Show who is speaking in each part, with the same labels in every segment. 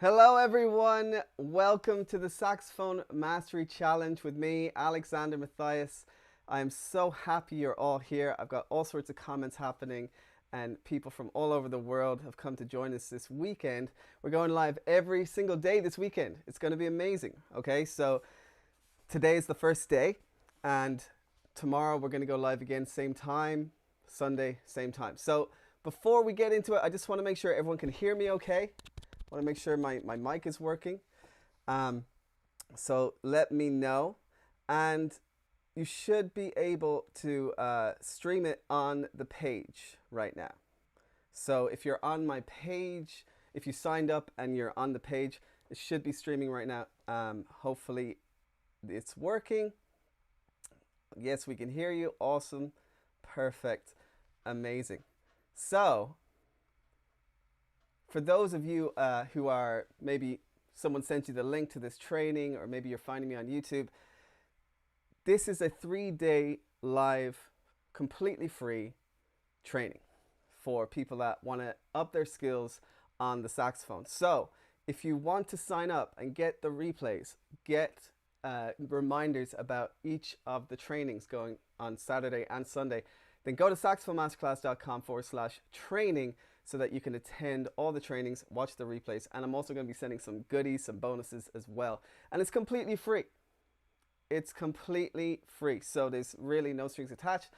Speaker 1: Hello, everyone. Welcome to the Saxophone Mastery Challenge with me, Alexander Matthias. I'm so happy you're all here. I've got all sorts of comments happening, and people from all over the world have come to join us this weekend. We're going live every single day this weekend. It's going to be amazing. Okay, so today is the first day, and tomorrow we're going to go live again, same time, Sunday, same time. So before we get into it, I just want to make sure everyone can hear me okay. I want to make sure my mic is working. So let me know. And you should be able to stream it on the page right now. So if you're on my page, if you signed up and you're on the page, it should be streaming right now. Hopefully it's working. Yes, we can hear you. Awesome. Perfect. Amazing. So for those of you who are, maybe someone sent you the link to this training, or maybe you're finding me on YouTube, this is a 3-day live, completely free training for people that want to up their skills on the saxophone. So if you want to sign up and get the replays, get reminders about each of the trainings going on Saturday and Sunday, then go to saxophonemasterclass.com/training so that you can attend all the trainings, watch the replays, and I'm also going to be sending some goodies, some bonuses as well. And it's completely free. It's completely free. So there's really no strings attached.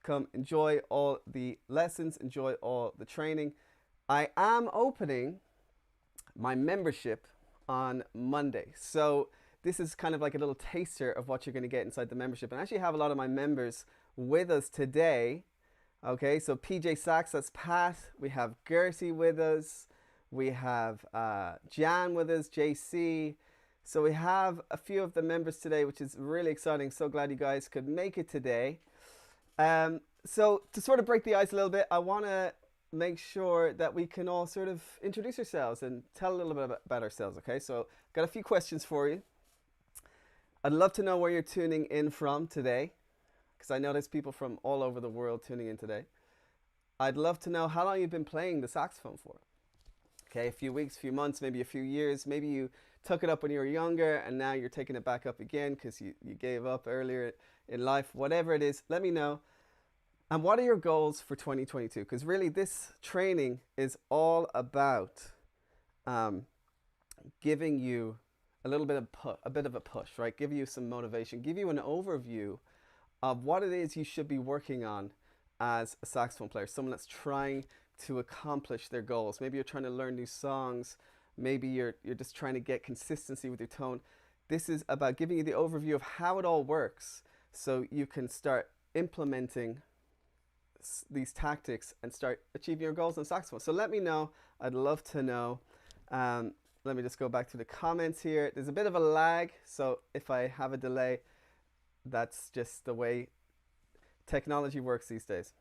Speaker 1: Come enjoy all the lessons, enjoy all the training. I am opening my membership on Monday. So this is kind of like a little taster of what you're going to get inside the membership. And I actually have a lot of my members with us today. Okay, so PJ Sax, that's Pat. We have Gertie with us. We have Jan with us, JC. So we have a few of the members today, which is really exciting. So glad you guys could make it today. So to sort of break the ice a little bit, I want to make sure that we can all sort of introduce ourselves and tell a little bit about ourselves. Okay, so got a few questions for you. I'd love to know where you're tuning in from today, because I know there's people from all over the world tuning in today. I'd love to know how long you've been playing the saxophone for. Okay, a few weeks, a few months, maybe a few years. Maybe you took it up when you were younger and now you're taking it back up again because you gave up earlier in life. Whatever it is, let me know. And what are your goals for 2022? Because really this training is all about giving you a little bit of a bit of a push, right? Give you some motivation, give you an overview of what it is you should be working on as a saxophone player, someone that's trying to accomplish their goals. Maybe you're trying to learn new songs. Maybe you're just trying to get consistency with your tone. This is about giving you the overview of how it all works so you can start implementing these tactics and start achieving your goals on saxophone. So let me know. I'd love to know. Let me just go back to the comments here. There's a bit of a lag, so if I have a delay, that's just the way technology works these days.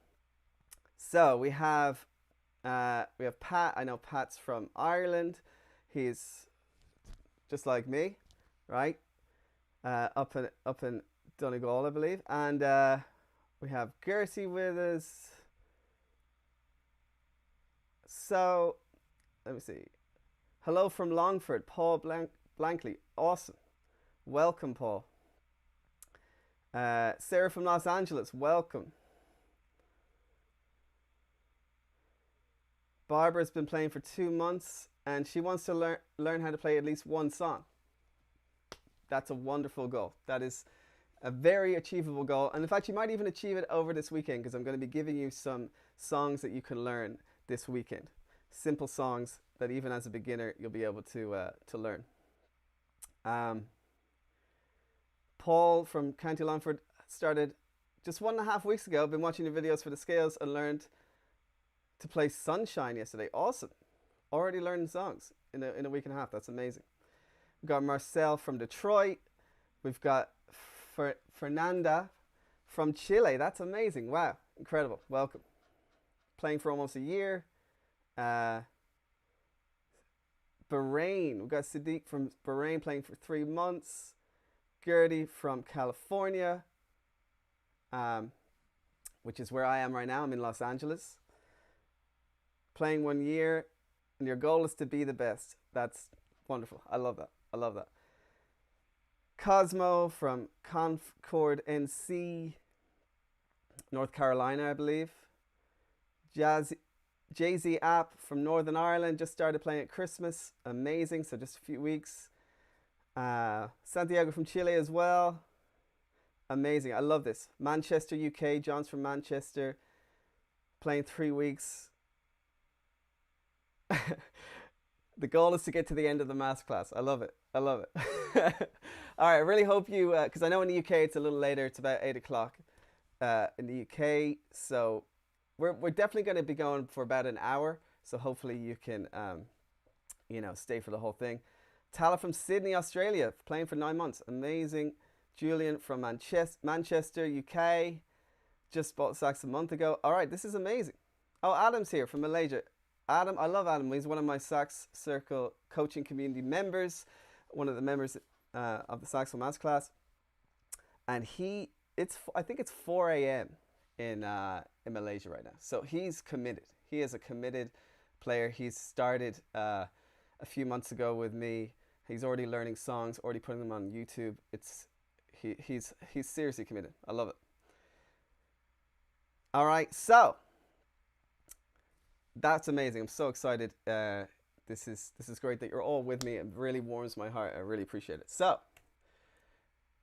Speaker 1: So we have Pat. I know Pat's from Ireland. He's just like me, right? Up in Donegal, I believe. And we have Gertie with us. So let me see. Hello from Longford, Paul Blankley. Awesome. Welcome, Paul. Sarah from Los Angeles, welcome. Barbara's been playing for 2 months and she wants to learn how to play at least one song. That's a wonderful goal. That is a very achievable goal. And in fact, you might even achieve it over this weekend, because I'm going to be giving you some songs that you can learn this weekend. Simple songs that even as a beginner, you'll be able to learn. Paul from County Longford started just 1.5 weeks ago. I've been watching the videos for the scales and learned to play Sunshine yesterday. Awesome. Already learning songs in a week and a half. That's amazing. We've got Marcel from Detroit. We've got Fernanda from Chile. That's amazing. Wow. Incredible. Welcome. Playing for almost a year. Bahrain. We've got Sadiq from Bahrain playing for 3 months. Gertie from California, which is where I am right now. I'm in Los Angeles. Playing 1 year, and your goal is to be the best. That's wonderful. I love that. I love that. Cosmo from Concord, NC, North Carolina, I believe. Jay-Z app from Northern Ireland, just started playing at Christmas. Amazing. So just a few weeks. Santiago from Chile as well. Amazing. I love this. Manchester, UK. John's from Manchester. Playing 3 weeks. The goal is to get to the end of the masterclass. I love it. I love it. All right. I really hope you, because I know in the UK it's a little later. It's about 8 o'clock in the UK. So we're definitely going to be going for about an hour. So hopefully you can, stay for the whole thing. Tala from Sydney, Australia, playing for 9 months. Amazing. Julian from Manchester, UK. Just bought sax a month ago. All right, this is amazing. Oh, Adam's here from Malaysia. Adam, I love Adam. He's one of my Sax Circle coaching community members, one of the members of the Saxophone Masterclass. And I think it's 4 a.m. in Malaysia right now. So he's committed. He is a committed player. He's started a few months ago with me. He's already learning songs, already putting them on YouTube. He's seriously committed. I love it. All right, so that's amazing. I'm so excited. This is great that you're all with me. It really warms my heart. I really appreciate it. So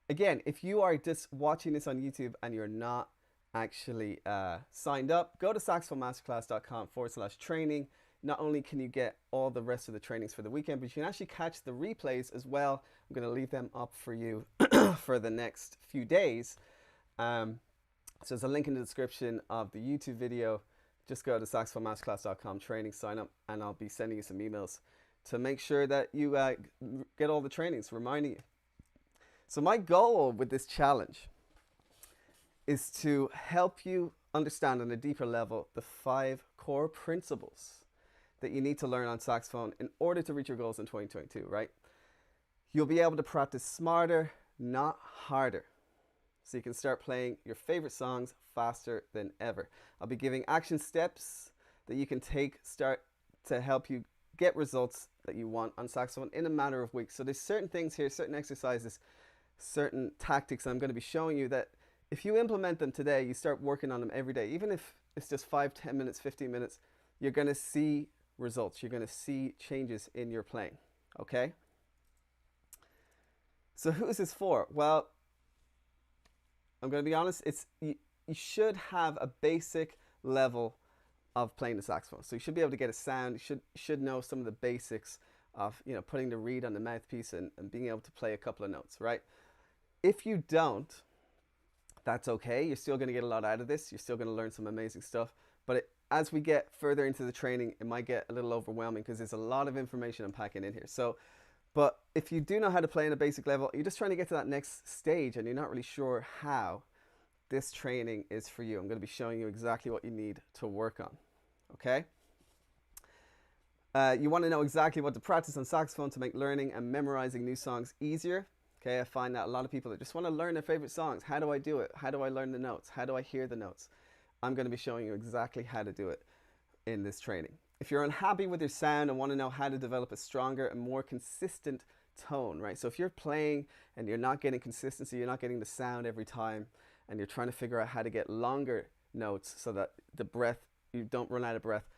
Speaker 1: again, if you are just watching this on YouTube and you're not actually signed up, go to saxophonemasterclass.com/training. Not only can you get all the rest of the trainings for the weekend, but you can actually catch the replays as well. I'm going to leave them up for you for the next few days. So there's a link in the description of the YouTube video. Just go to saxophonemasterclass.com/training, sign up, and I'll be sending you some emails to make sure that you get all the trainings, reminding you. So my goal with this challenge is to help you understand on a deeper level the 5 core principles that you need to learn on saxophone in order to reach your goals in 2022, right? You'll be able to practice smarter, not harder. So you can start playing your favorite songs faster than ever. I'll be giving action steps that you can start to help you get results that you want on saxophone in a matter of weeks. So there's certain things here, certain exercises, certain tactics I'm going to be showing you that if you implement them today, you start working on them every day, even if it's just 5, 10 minutes, 15 minutes, you're going to see results. You're going to see changes in your playing. Okay? So who is this for? Well, I'm going to be honest, you should have a basic level of playing the saxophone. So you should be able to get a sound. You should know some of the basics of putting the reed on the mouthpiece and being able to play a couple of notes, right? If you don't, that's okay. You're still going to get a lot out of this. You're still going to learn some amazing stuff. But as we get further into the training, it might get a little overwhelming because there's a lot of information I'm packing in here. But if you do know how to play in a basic level, you're just trying to get to that next stage and you're not really sure how, this training is for you. I'm going to be showing you exactly what you need to work on. Okay? You want to know exactly what to practice on saxophone to make learning and memorizing new songs easier. Okay, I find that a lot of people that just want to learn their favorite songs. How do I do it? How do I learn the notes? How do I hear the notes? I'm going to be showing you exactly how to do it in this training. If you're unhappy with your sound and want to know how to develop a stronger and more consistent tone, right? So if you're playing and you're not getting consistency, you're not getting the sound every time, and you're trying to figure out how to get longer notes so that you don't run out of breath,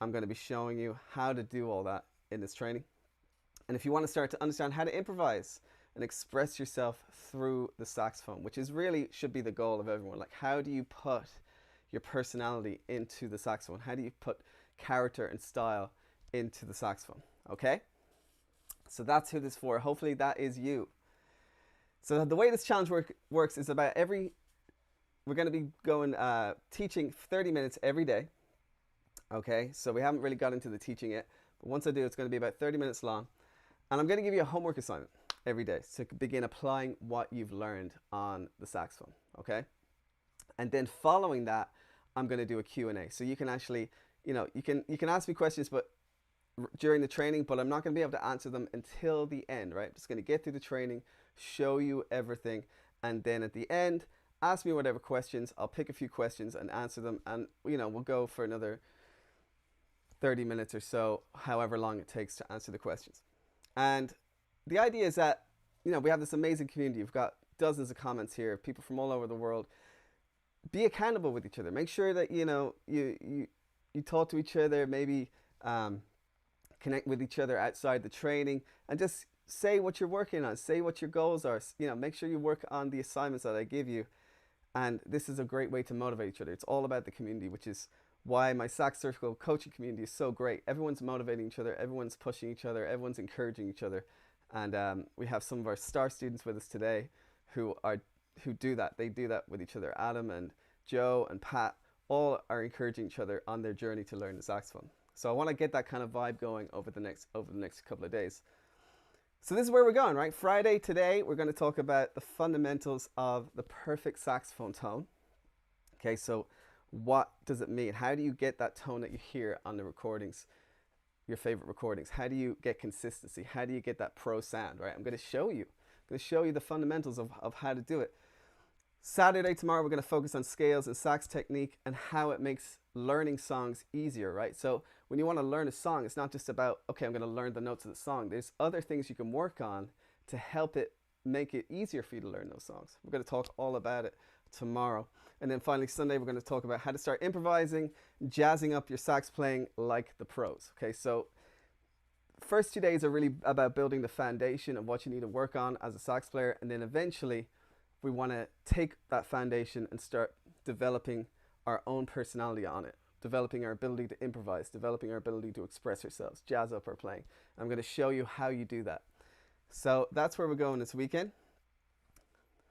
Speaker 1: I'm going to be showing you how to do all that in this training. And if you want to start to understand how to improvise and express yourself through the saxophone, which is really should be the goal of everyone. Like, how do you put your personality into the saxophone? How do you put character and style into the saxophone? Okay? So that's who this is for. Hopefully that is you. So the way this challenge works is about we're going to be going teaching 30 minutes every day. Okay? So we haven't really got into the teaching yet. But once I do, it's going to be about 30 minutes long. And I'm going to give you a homework assignment every day to begin applying what you've learned on the saxophone. Okay? And then following that, I'm going to do a Q&A. So you can actually, you can ask me questions during the training, but I'm not going to be able to answer them until the end, right? I'm just going to get through the training, show you everything, and then at the end, ask me whatever questions. I'll pick a few questions and answer them, and we'll go for another 30 minutes or so, however long it takes to answer the questions. And the idea is that, we have this amazing community. We've got dozens of comments here, people from all over the world. Be accountable with each other. Make sure that, you talk to each other, maybe connect with each other outside the training, and just say what you're working on, say what your goals are. Make sure you work on the assignments that I give you. And this is a great way to motivate each other. It's all about the community, which is why my Sax Circle coaching community is so great. Everyone's motivating each other, everyone's pushing each other, everyone's encouraging each other. And we have some of our star students with us today who do that. They do that with each other. Adam and Joe and Pat all are encouraging each other on their journey to learn the saxophone. So I want to get that kind of vibe going over the next couple of days. So this is where we're going, right? Friday today, we're going to talk about the fundamentals of the perfect saxophone tone. Okay, so what does it mean? How do you get that tone that you hear on the recordings, your favorite recordings? How do you get consistency? How do you get that pro sound, right? I'm going to show you. The fundamentals of how to do it. Saturday, tomorrow, we're going to focus on scales and sax technique and how it makes learning songs easier, right? So when you want to learn a song, it's not just about, okay, I'm going to learn the notes of the song. There's other things you can work on to help it make it easier for you to learn those songs. We're going to talk all about it tomorrow. And then finally, Sunday, we're going to talk about how to start improvising, jazzing up your sax playing like the pros. Okay, so first 2 days are really about building the foundation of what you need to work on as a sax player. And then eventually, we want to take that foundation and start developing our own personality on it, developing our ability to improvise, developing our ability to express ourselves, jazz up our playing. I'm going to show you how you do that. So that's where we're going this weekend.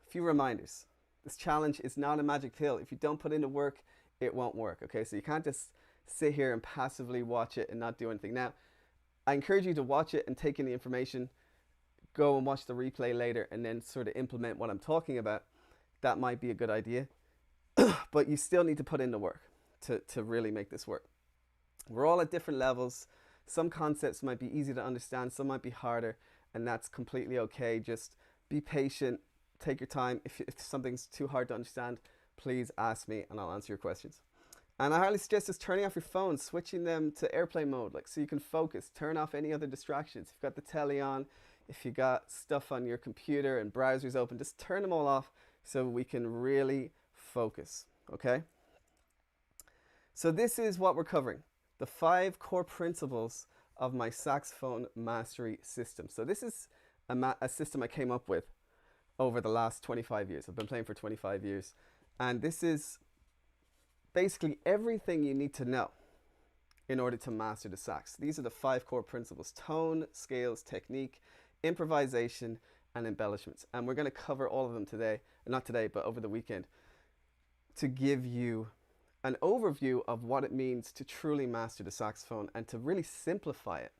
Speaker 1: A few reminders. This challenge is not a magic pill. If you don't put in the work, it won't work. Okay, so you can't just sit here and passively watch it and not do anything. Now, I encourage you to watch it and take in the information, go and watch the replay later, and then sort of implement what I'm talking about. That might be a good idea. But you still need to put in the work to really make this work. We're all at different levels. Some concepts might be easy to understand, some might be harder, and that's completely okay. Just be patient, take your time. If something's too hard to understand, please ask me and I'll answer your questions. And I highly suggest just turning off your phone, switching them to airplane mode, so you can focus. Turn off any other distractions. If you've got the telly on, if you got stuff on your computer and browsers open, just turn them all off so we can really focus, okay? So this is what we're covering, the 5 core principles of my saxophone mastery system. So this is a system I came up with over the last 25 years. I've been playing for 25 years. And this is basically everything you need to know in order to master the sax. These are the 5 core principles: tone, scales, technique, improvisation, and embellishments. And we're going to cover all of them today, not today, but over the weekend, to give you an overview of what it means to truly master the saxophone and to really simplify it,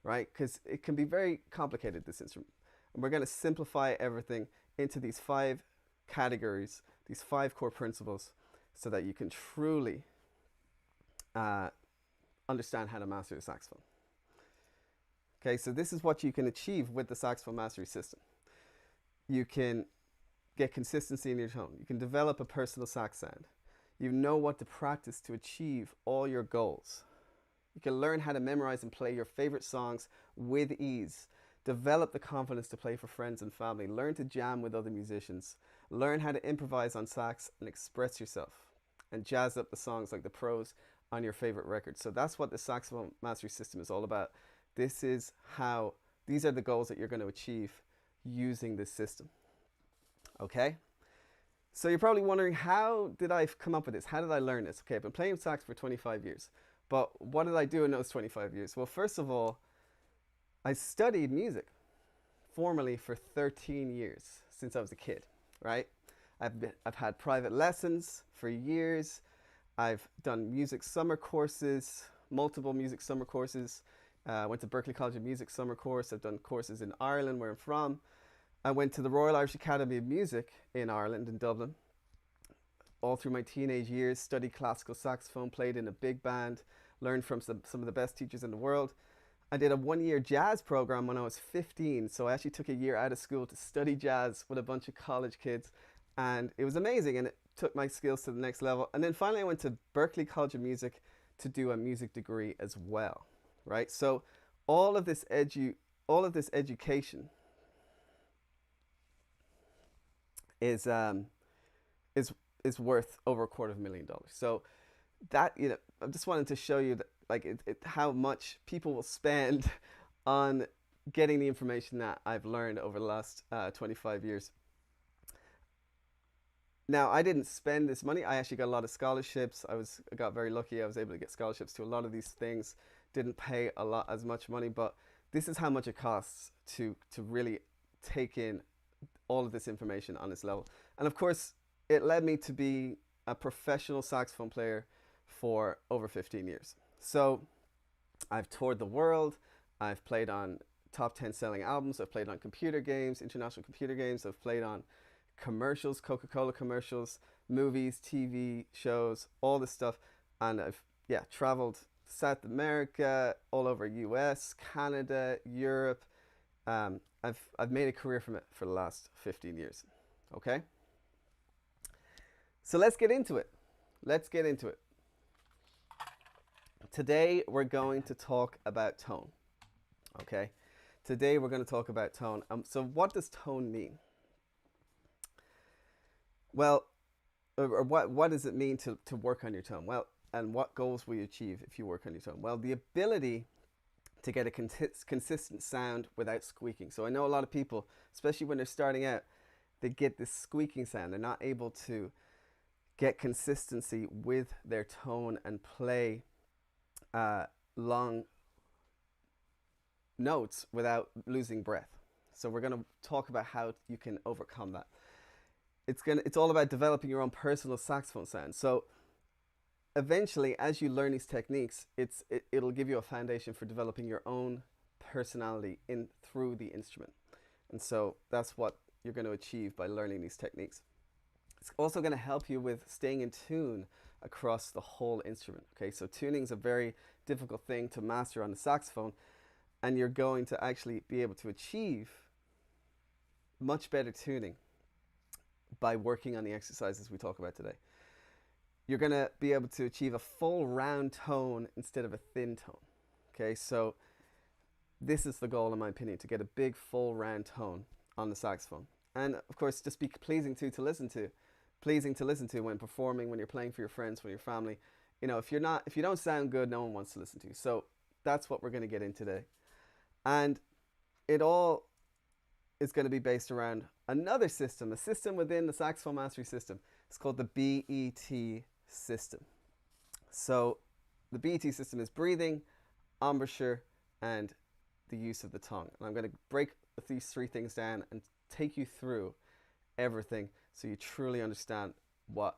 Speaker 1: right? Because it can be very complicated, this instrument. And we're going to simplify everything into these 5 categories, these 5 core principles, so that you can truly understand how to master the saxophone. Okay, so this is what you can achieve with the saxophone mastery system. You can get consistency in your tone. You can develop a personal sax sound. You know what to practice to achieve all your goals. You can learn how to memorize and play your favorite songs with ease. Develop the confidence to play for friends and family. Learn to jam with other musicians. Learn how to improvise on sax and express yourself. And jazz up the songs like the pros on your favorite records. So that's what the saxophone mastery system is all about. These are the goals that you're going to achieve using this system. Okay? So you're probably wondering, how did I come up with this? How did I learn this? Okay, I've been playing sax for 25 years. But what did I do in those 25 years? Well, first of all, I studied music formally for 13 years since I was a kid, right? I've had private lessons for years. I've done music summer courses, multiple music summer courses. I went to Berklee College of Music summer course. I've done courses in Ireland, where I'm from. I went to the Royal Irish Academy of Music in Ireland, in Dublin. All through my teenage years, studied classical saxophone, played in a big band, learned from some of the best teachers in the world. I did a 1-year jazz program when I was 15, so I actually took a year out of school to study jazz with a bunch of college kids, and it was amazing, and it took my skills to the next level. And then finally I went to Berklee College of Music to do a music degree as well, right? So all of this education is is worth over $250,000. So that, you know, I just wanted to show you that, like, how much people will spend on getting the information that I've learned over the last 25 years. Now, I didn't spend this money. I actually got a lot of scholarships. I got very lucky. I was able to get scholarships to a lot of these things. Didn't pay as much money, but this is how much it costs to really take in all of this information on this level. And of course, it led me to be a professional saxophone player for over 15 years. So I've toured the world. I've played on top 10 selling albums. I've played on computer games, international computer games. I've played on commercials, Coca-Cola commercials, movies, TV shows, all this stuff. And I've, yeah, traveled South America, all over US, Canada, Europe. I've made a career from it for the last 15 years. Okay? So let's get into it. Let's get into it. Today we're going to talk about tone. Okay? Today we're going to talk about tone. So what does tone mean? Well, or what does it mean to work on your tone? Well, and what goals will you achieve if you work on your tone? Well, the ability to get a consistent sound without squeaking. So I know a lot of people, especially when they're starting out, they get this squeaking sound. They're not able to get consistency with their tone and play long notes without losing breath. So we're going to talk about how you can overcome that. It's all about developing your own personal saxophone sound. So eventually, as you learn these techniques, it'll give you a foundation for developing your own personality through the instrument. And so that's what you're going to achieve by learning these techniques. It's also going to help you with staying in tune across the whole instrument. Okay, so tuning is a very difficult thing to master on the saxophone, and you're going to actually be able to achieve much better tuning by working on the exercises we talk about today. You're going to be able to achieve a full round tone instead of a thin tone. Okay, so this is the goal, in my opinion, to get a big full round tone on the saxophone. And of course, just be pleasing to listen to. Pleasing to listen to when performing, when you're playing for your friends, for your family. You know, if you don't sound good, no one wants to listen to you. So that's what we're going to get in today. And it all is going to be based around another system, a system within the saxophone mastery system. It's called the BET system. So the BET system is breathing, embouchure, and the use of the tongue. And I'm going to break these three things down and take you through everything so you truly understand what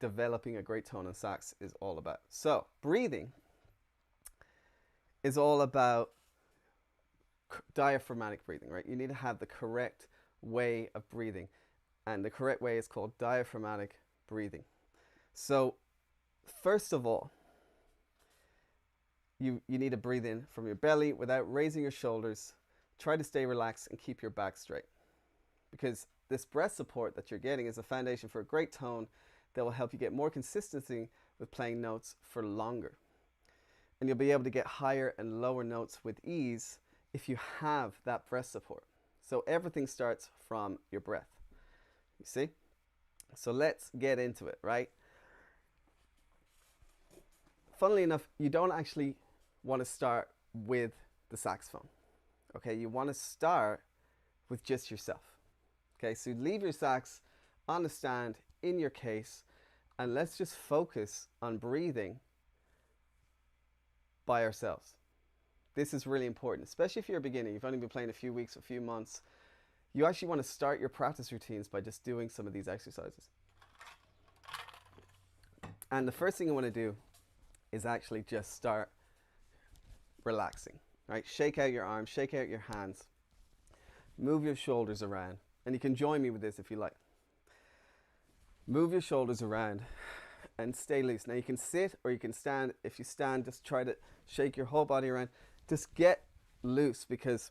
Speaker 1: developing a great tone on sax is all about. So breathing is all about diaphragmatic breathing, right? You need to have the correct way of breathing, and the correct way is called diaphragmatic breathing. So first of all, you need to breathe in from your belly without raising your shoulders. Try to stay relaxed and keep your back straight, because this breath support that you're getting is a foundation for a great tone that will help you get more consistency with playing notes for longer. And you'll be able to get higher and lower notes with ease if you have that breath support. So everything starts from your breath. You see? So let's get into it, right? Funnily enough, you don't actually want to start with the saxophone. Okay, you want to start with just yourself. Okay, so leave your sax on the stand in your case, and let's just focus on breathing by ourselves. This is really important, especially if you're a beginner. You've only been playing a few weeks, a few months. You actually want to start your practice routines by just doing some of these exercises. And the first thing you want to do is actually just start relaxing, right? Shake out your arms, shake out your hands, move your shoulders around. And you can join me with this if you like. Move your shoulders around and stay loose. Now you can sit or you can stand. If you stand, just try to shake your whole body around. Just get loose, because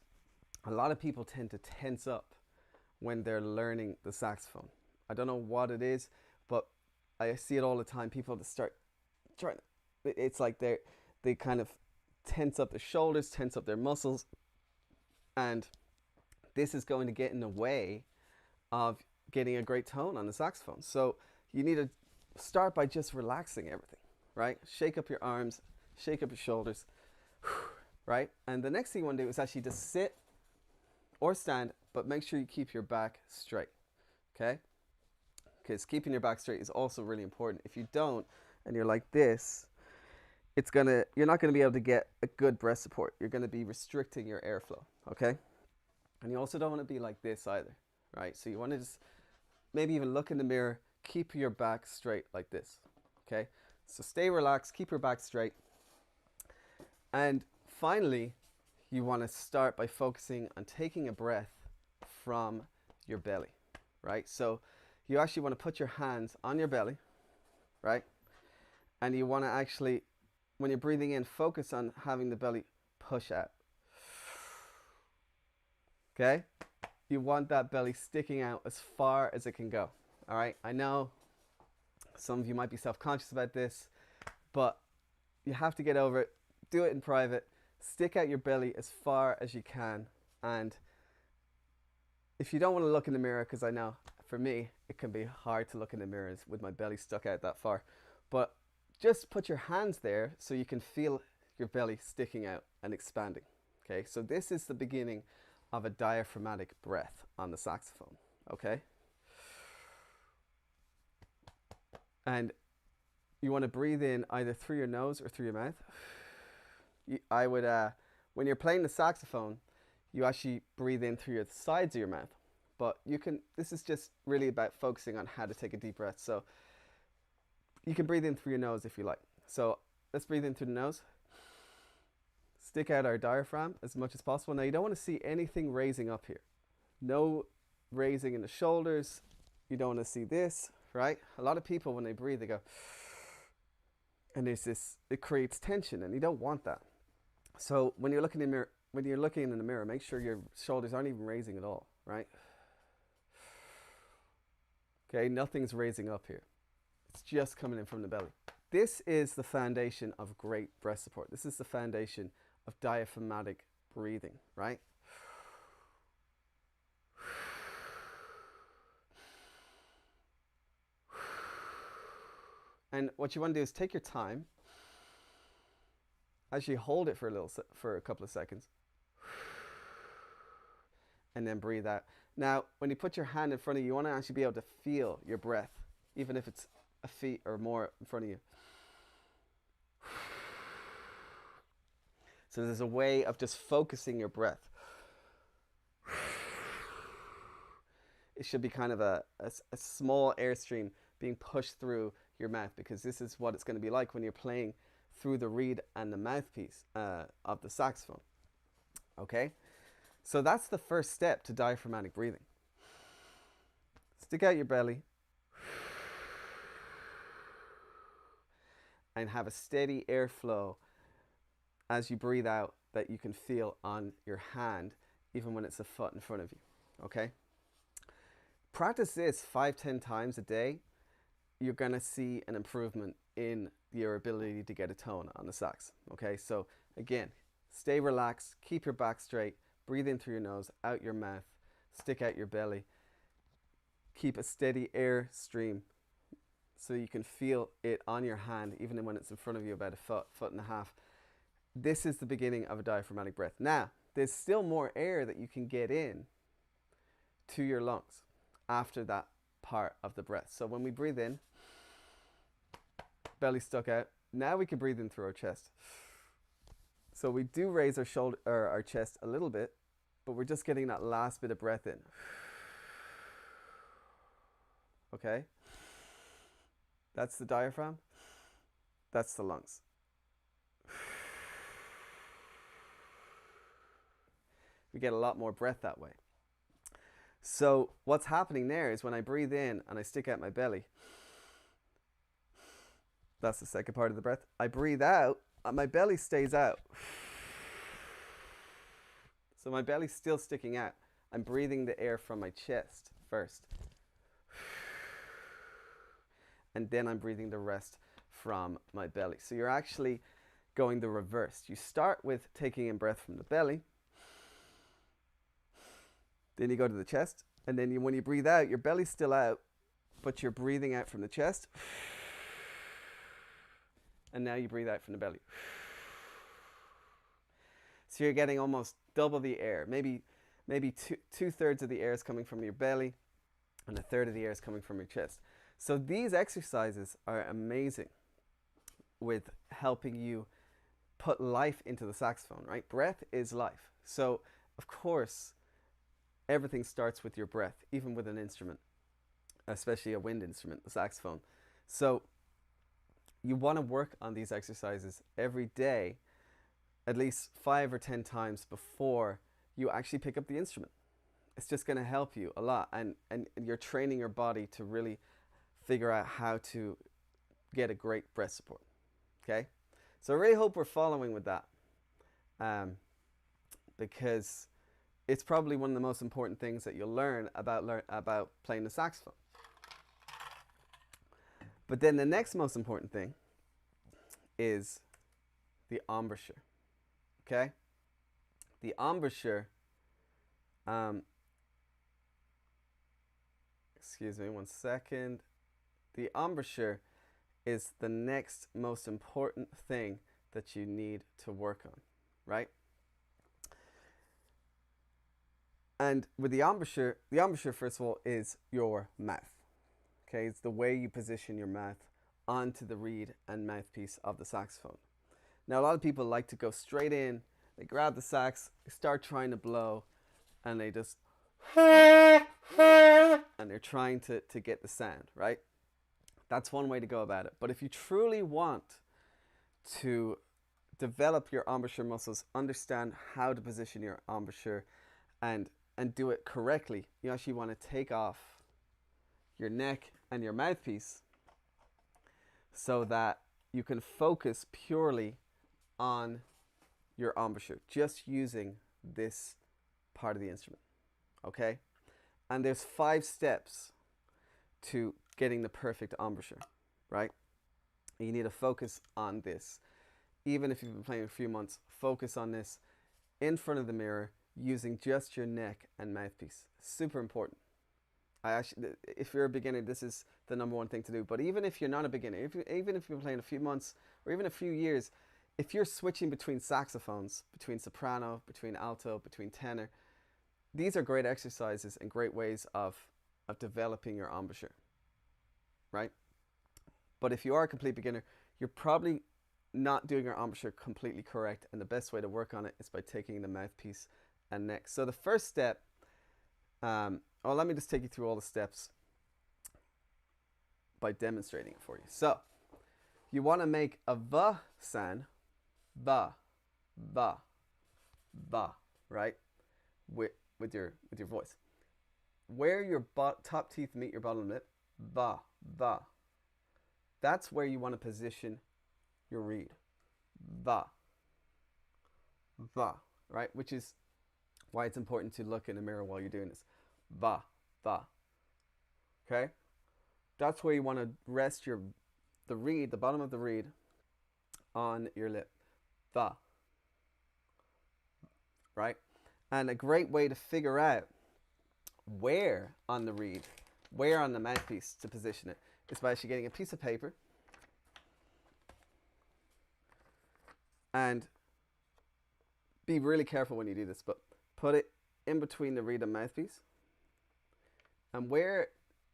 Speaker 1: a lot of people tend to tense up when they're learning the saxophone. I don't know what it is, but I see it all the time. People just start trying to it's like they kind of tense up their shoulders, tense up their muscles, and this is going to get in the way of getting a great tone on the saxophone. So you need to start by just relaxing everything, right? Shake up your arms, shake up your shoulders, right? And the next thing you want to do is actually just sit or stand, but make sure you keep your back straight, okay? Because keeping your back straight is also really important. If you don't, and you're like this, you're not gonna be able to get a good breath support. You're gonna be restricting your airflow, okay? And you also don't want to be like this either, right? So you want to just maybe even look in the mirror, keep your back straight like this, okay? So stay relaxed, keep your back straight. And finally, you want to start by focusing on taking a breath from your belly, right? So you actually want to put your hands on your belly, right? And you want to actually, when you're breathing in, focus on having the belly push out. Okay? You want that belly sticking out as far as it can go. All right? I know some of you might be self-conscious about this, but you have to get over it. Do it in private. Stick out your belly as far as you can. And if you don't want to look in the mirror, because I know for me, it can be hard to look in the mirrors with my belly stuck out that far, but just put your hands there so you can feel your belly sticking out and expanding. Okay? So this is the beginning of a diaphragmatic breath on the saxophone, okay? And you want to breathe in either through your nose or through your mouth. I would, when you're playing the saxophone, you actually breathe in through the sides of your mouth. But you can, this is just really about focusing on how to take a deep breath. So you can breathe in through your nose if you like. So let's breathe in through the nose. Stick out our diaphragm as much as possible. Now you don't want to see anything raising up here. No raising in the shoulders. You don't want to see this, right? A lot of people when they breathe, they go, and there's this, it creates tension, and you don't want that. So when you're looking in the mirror, make sure your shoulders aren't even raising at all, right? Okay, nothing's raising up here. It's just coming in from the belly. This is the foundation of great breath support. This is the foundation of diaphragmatic breathing, right? And what you want to do is take your time, actually hold it for a couple of seconds, and then breathe out. Now, when you put your hand in front of you, you want to actually be able to feel your breath, even if it's a feet or more in front of you. So there's a way of just focusing your breath. It should be kind of a small airstream being pushed through your mouth, because this is what it's going to be like when you're playing through the reed and the mouthpiece of the saxophone. Okay? So that's the first step to diaphragmatic breathing. Stick out your belly and have a steady airflow as you breathe out that you can feel on your hand, even when it's a foot in front of you, okay? Practice this 5-10 times a day. You're gonna see an improvement in your ability to get a tone on the sax, okay? So again, stay relaxed, keep your back straight, breathe in through your nose, out your mouth, stick out your belly, keep a steady air stream so you can feel it on your hand, even when it's in front of you about a foot and a half. This is the beginning of a diaphragmatic breath. Now, there's still more air that you can get in to your lungs after that part of the breath. So when we breathe in, belly stuck out, now we can breathe in through our chest. So we do raise our shoulder or our chest a little bit, but we're just getting that last bit of breath in. Okay? That's the diaphragm. That's the lungs. We get a lot more breath that way. So what's happening there is when I breathe in and I stick out my belly, that's the second part of the breath. I breathe out and my belly stays out. So my belly's still sticking out. I'm breathing the air from my chest first. And then I'm breathing the rest from my belly. So you're actually going the reverse. You start with taking in breath from the belly, then you go to the chest, and then when you breathe out, your belly's still out, but you're breathing out from the chest, and now you breathe out from the belly. So you're getting almost double the air. Maybe two-thirds of the air is coming from your belly, and a third of the air is coming from your chest. So these exercises are amazing with helping you put life into the saxophone, right? Breath is life. So, of course, everything starts with your breath, even with an instrument, especially a wind instrument, the saxophone. So you want to work on these exercises every day, at least 5 or 10 times before you actually pick up the instrument. It's just going to help you a lot, and you're training your body to really figure out how to get a great breath support. Okay, so I really hope we're following with that, because it's probably one of the most important things that you'll learn about playing the saxophone. But then the next most important thing is the embouchure. Okay, the embouchure. Excuse me, 1 second. The embouchure is the next most important thing that you need to work on, right? And with the embouchure, first of all, is your mouth. Okay, it's the way you position your mouth onto the reed and mouthpiece of the saxophone. Now, a lot of people like to go straight in, they grab the sax, they start trying to blow, and they just, and they're trying to get the sound, right? That's one way to go about it. But if you truly want to develop your embouchure muscles, understand how to position your embouchure, and do it correctly, you actually want to take off your neck and your mouthpiece so that you can focus purely on your embouchure, just using this part of the instrument. Okay? And there's 5 steps to getting the perfect embouchure, right? You need to focus on this. Even if you've been playing a few months, focus on this in front of the mirror using just your neck and mouthpiece. Super important. If you're a beginner, this is the #1 thing to do. But even if you're not a beginner, even if you've been playing a few months or even a few years, if you're switching between saxophones, between soprano, between alto, between tenor, these are great exercises and great ways of developing your embouchure, right? But if you are a complete beginner, you're probably not doing your embouchure completely correct, and the best way to work on it is by taking the mouthpiece and neck. So the first step, let me just take you through all the steps by demonstrating it for you. So you want to make a va sound, ba, ba, ba, right? With your voice. Where your top teeth meet your bottom lip, ba, ba. That's where you want to position your reed. Va, va, right? Which is why it's important to look in the mirror while you're doing this. Va, va. Okay? That's where you want to rest the reed, the bottom of the reed, on your lip. Va. Right? And a great way to figure out where on the reed, where on the mouthpiece to position it, is by actually getting a piece of paper and be really careful when you do this, but put it in between the reed and mouthpiece, and where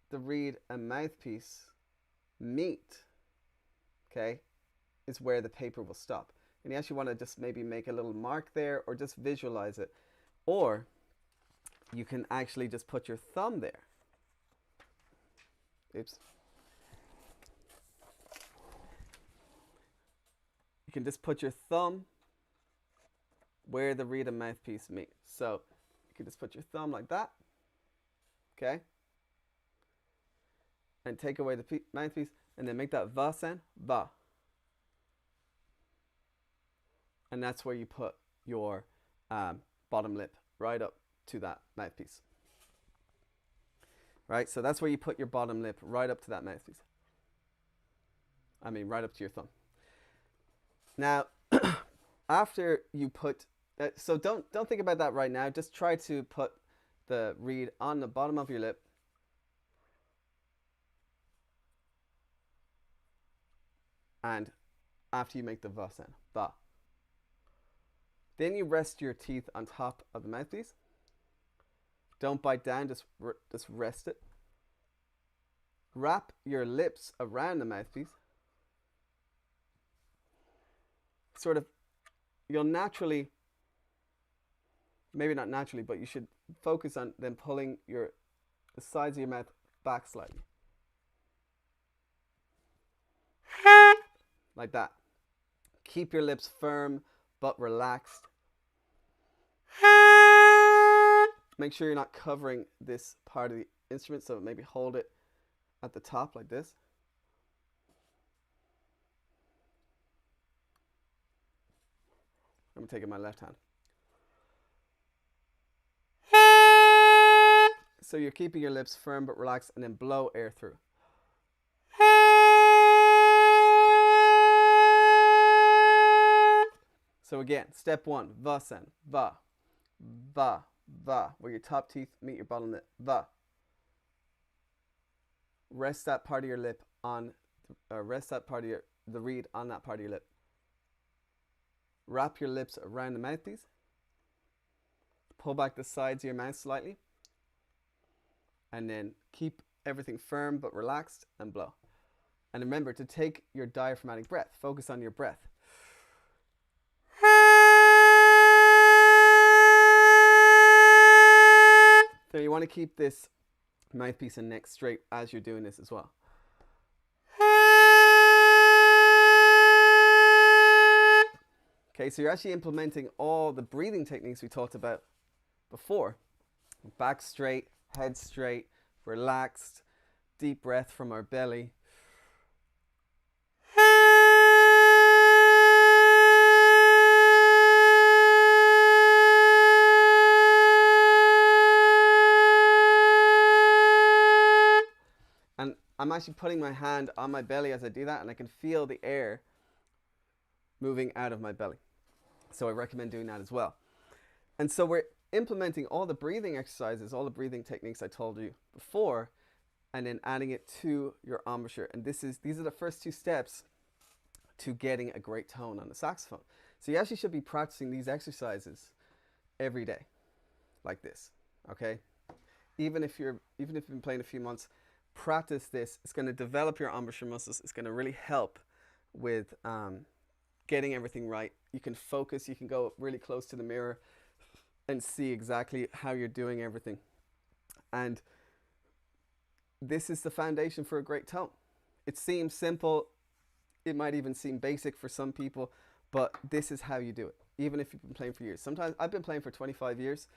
Speaker 1: the reed and mouthpiece meet, okay, is where the paper will stop. And you actually want to just maybe make a little mark there, or just visualize it, or you can actually just put your thumb there. Oops. You can just put your thumb where the reed and mouthpiece meet. So you can just put your thumb like that, okay? And take away the mouthpiece, and then make that va sound, va. And that's where you put your bottom lip, right up to that mouthpiece. Right, so that's where you put your bottom lip, right up to that mouthpiece. I mean, right up to your thumb. Now, after you put, so don't think about that right now. Just try to put the reed on the bottom of your lip. And after you make the va sound, va. Then you rest your teeth on top of the mouthpiece. Don't bite down, just rest it. Wrap your lips around the mouthpiece. Sort of, you'll naturally, maybe not naturally, but you should focus on then pulling the sides of your mouth back slightly. Like that. Keep your lips firm but relaxed. Make sure you're not covering this part of the instrument, so maybe hold it at the top like this. I'm taking my left hand. So you're keeping your lips firm but relaxed, and then blow air through. So again, step one, va sound, va, va, va, where your top teeth meet your bottom lip, va. Rest that part of your lip on, rest that part of the reed on that part of your lip. Wrap your lips around the mouthpiece. Pull back the sides of your mouth slightly. And then keep everything firm but relaxed and blow. And remember to take your diaphragmatic breath. Focus on your breath. So you want to keep this mouthpiece and neck straight as you're doing this as well. Okay, so you're actually implementing all the breathing techniques we talked about before. Back straight, head straight, relaxed, deep breath from our belly. And I'm actually putting my hand on my belly as I do that, and I can feel the air moving out of my belly. So I recommend doing that as well. And so we're implementing all the breathing exercises, all the breathing techniques I told you before, and then adding it to your embouchure. And these are the first two steps to getting a great tone on the saxophone. So you actually should be practicing these exercises every day, like this. Okay, even if you've been playing a few months, practice this. It's going to develop your embouchure muscles. It's going to really help with getting everything right. You can focus. You can go really close to the mirror and see exactly how you're doing everything. And this is the foundation for a great tone. It seems simple. It might even seem basic for some people, but this is how you do it, even if you've been playing for years. Sometimes I've been playing for 25 years.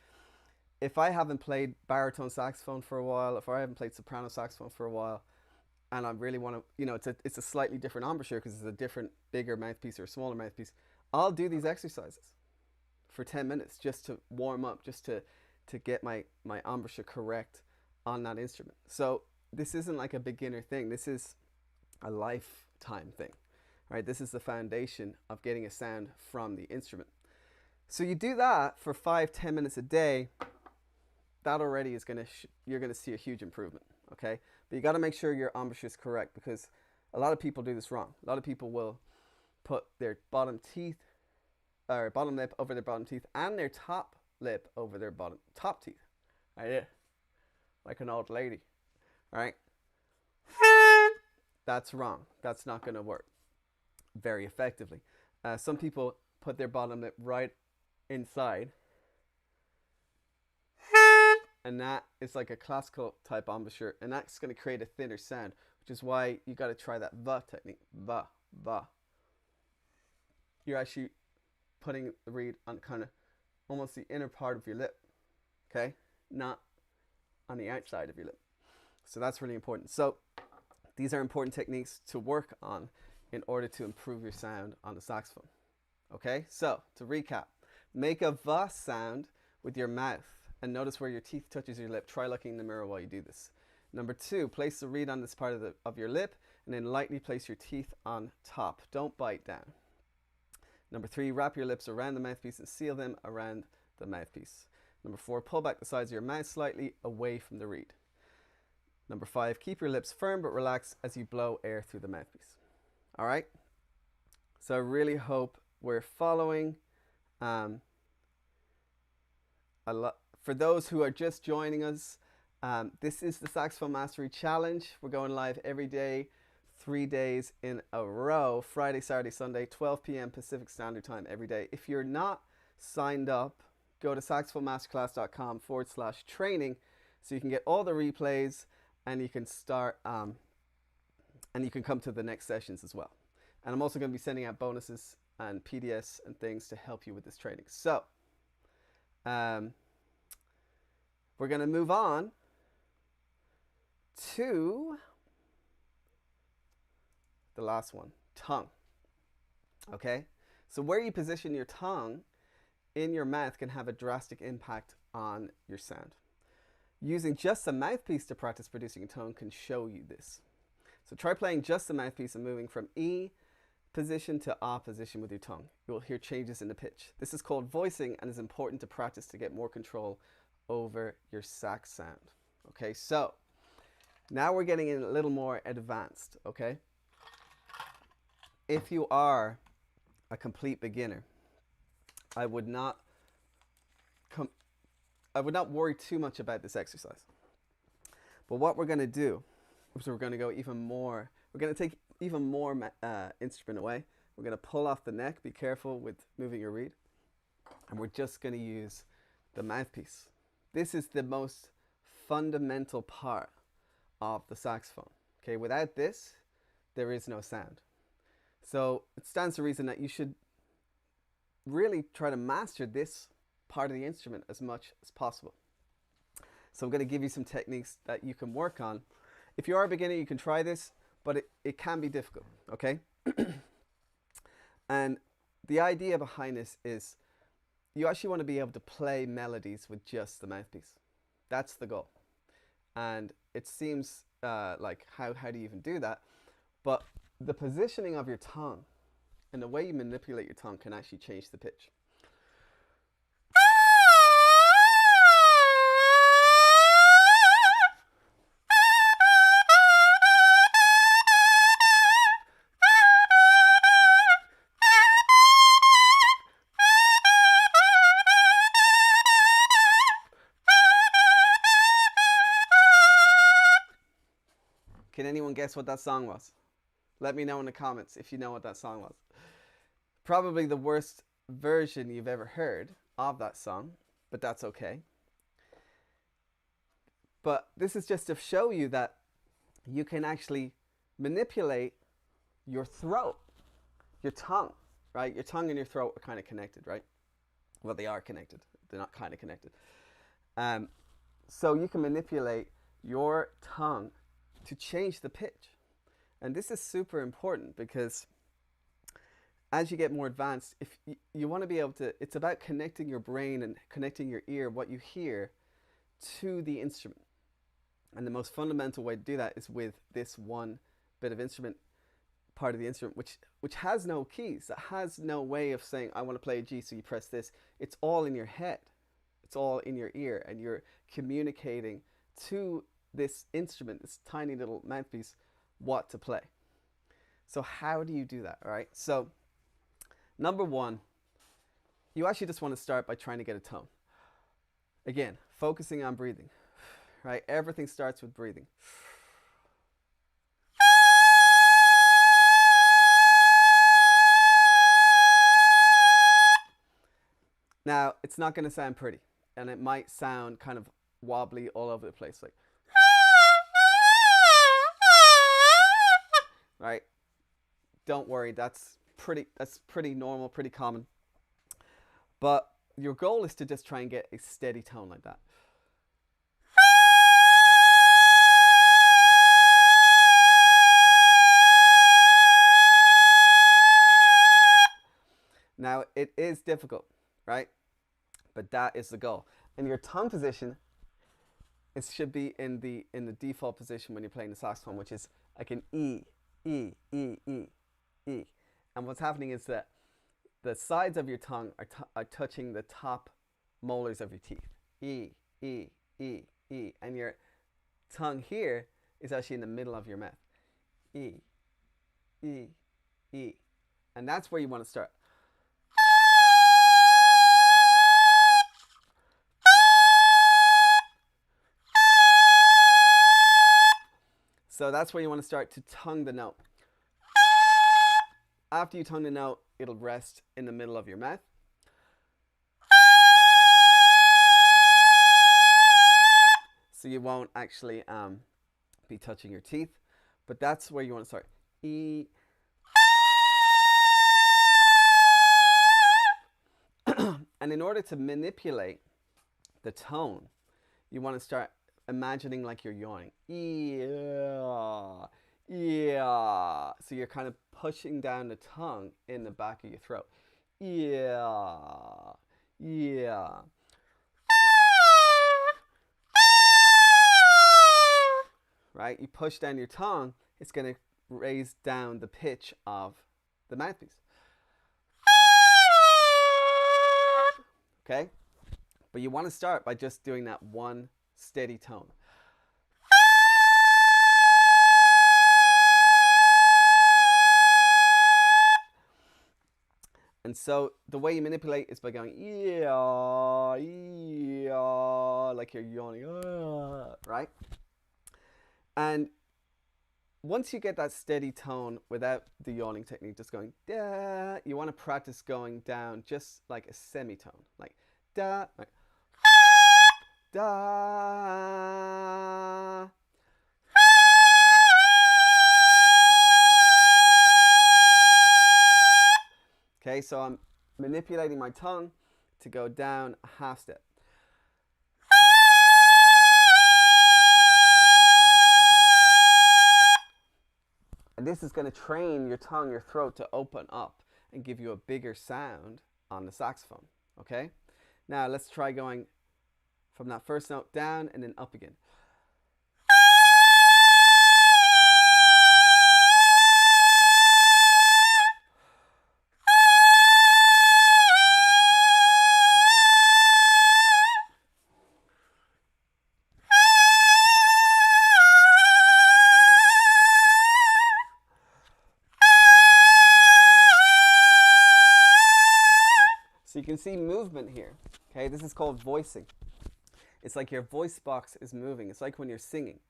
Speaker 1: If I haven't played baritone saxophone for a while, if I haven't played soprano saxophone for a while, and I really want to, you know, it's a slightly different embouchure because it's a different, bigger mouthpiece or a smaller mouthpiece, I'll do these exercises for 10 minutes just to warm up, just to get my embouchure correct on that instrument. So this isn't like a beginner thing. This is a lifetime thing, right? This is the foundation of getting a sound from the instrument. So you do that for 5-10 minutes a day. That already is you're gonna see a huge improvement, okay? But you gotta make sure your embouchure is correct, because a lot of people do this wrong. A lot of people will put their bottom teeth, or bottom lip over their bottom teeth, and their top lip over their top teeth. Right there, like an old lady, all right? That's wrong. That's not gonna work very effectively. Some people put their bottom lip right inside, and that is like a classical type embouchure, and that's going to create a thinner sound, which is why you got to try that va technique. Va, va. You're actually putting the reed on kind of almost the inner part of your lip, okay? Not on the outside of your lip. So that's really important. So these are important techniques to work on in order to improve your sound on the saxophone. Okay, so to recap, make a va sound with your mouth and notice where your teeth touches your lip. Try looking in the mirror while you do this. Number 2, place the reed on this part of your lip and then lightly place your teeth on top. Don't bite down. Number 3, wrap your lips around the mouthpiece and seal them around the mouthpiece. Number 4, pull back the sides of your mouth slightly away from the reed. Number 5, keep your lips firm but relax as you blow air through the mouthpiece. All right? So I really hope we're following. For those who are just joining us, this is the Saxophone Mastery Challenge. We're going live every day, 3 days in a row, Friday, Saturday, Sunday, 12 p.m. Pacific Standard Time every day. If you're not signed up, go to saxophonemasterclass.com/training so you can get all the replays and you can start, and you can come to the next sessions as well. And I'm also going to be sending out bonuses and PDFs and things to help you with this training. So, we're going to move on to the last one, tongue. Okay? So where you position your tongue in your mouth can have a drastic impact on your sound. Using just the mouthpiece to practice producing a tone can show you this. So try playing just the mouthpiece and moving from E position to A position with your tongue. You will hear changes in the pitch. This is called voicing and is important to practice to get more control over your sax sound. Okay, so now we're getting in a little more advanced, okay? If you are a complete beginner, I would not worry too much about this exercise. But what we're going to do is we're going to go even more. We're going to take even more instrument away. We're going to pull off the neck. Be careful with moving your reed. And we're just going to use the mouthpiece. This is the most fundamental part of the saxophone. Okay, without this, there is no sound. So it stands to reason that you should really try to master this part of the instrument as much as possible. So I'm going to give you some techniques that you can work on. If you are a beginner, you can try this, but it can be difficult, okay? And the idea behind this is you actually want to be able to play melodies with just the mouthpiece. That's the goal. And it seems like how do you even do that? But the positioning of your tongue and the way you manipulate your tongue can actually change the pitch. Can anyone guess what that song was? Let me know in the comments if you know what that song was. Probably the worst version you've ever heard of that song, but that's okay. But this is just to show you that you can actually manipulate your throat, your tongue, right? Your tongue and your throat are kind of connected, right? Well, they are connected. They're not kind of connected. So you can manipulate your tongue to change the pitch. And this is super important because as you get more advanced, if you want to be able to, it's about connecting your brain and connecting your ear, what you hear, to the instrument. And the most fundamental way to do that is with this one bit of instrument, part of the instrument, which has no keys. It has no way of saying, I want to play a G, so you press this. It's all in your head. It's all in your ear, and you're communicating to this instrument, this tiny little mouthpiece, what to play. So how do you do that? All right, so number one, you actually just want to start by trying to get a tone. Again, focusing on breathing, right? Everything starts with breathing. Now, it's not going to sound pretty, and it might sound kind of wobbly all over the place, like, right? Don't worry, that's pretty normal, pretty common. But your goal is to just try and get a steady tone like that. Now, it is difficult, right? But that is the goal. And your tongue position, it should be in the default position when you're playing the saxophone, which is like an E E, E, E, E. And what's happening is that the sides of your tongue are touching the top molars of your teeth. E, E, E, E. And your tongue here is actually in the middle of your mouth. E, E, E. And that's where you want to start. So that's where you want to start to tongue the note. After you tongue the note, it'll rest in the middle of your mouth. So you won't actually be touching your teeth, but that's where you want to start. E. And in order to manipulate the tone, you want to start imagining like you're yawning. Yeah, yeah. So you're kind of pushing down the tongue in the back of your throat. Yeah, yeah. Right? You push down your tongue, it's going to raise down the pitch of the mouthpiece. Okay? But you want to start by just doing that one steady tone. And so the way you manipulate is by going, yeah, yeah, like you're yawning, right? And once you get that steady tone without the yawning technique, just going, da, you want to practice going down just like a semitone, like da, like, da. Okay, so I'm manipulating my tongue to go down a half step. And this is going to train your tongue, your throat to open up and give you a bigger sound on the saxophone. Okay? Now let's try going from that first note down and then up again. So you can see movement here. Okay, this is called voicing. It's like your voice box is moving. It's like when you're singing.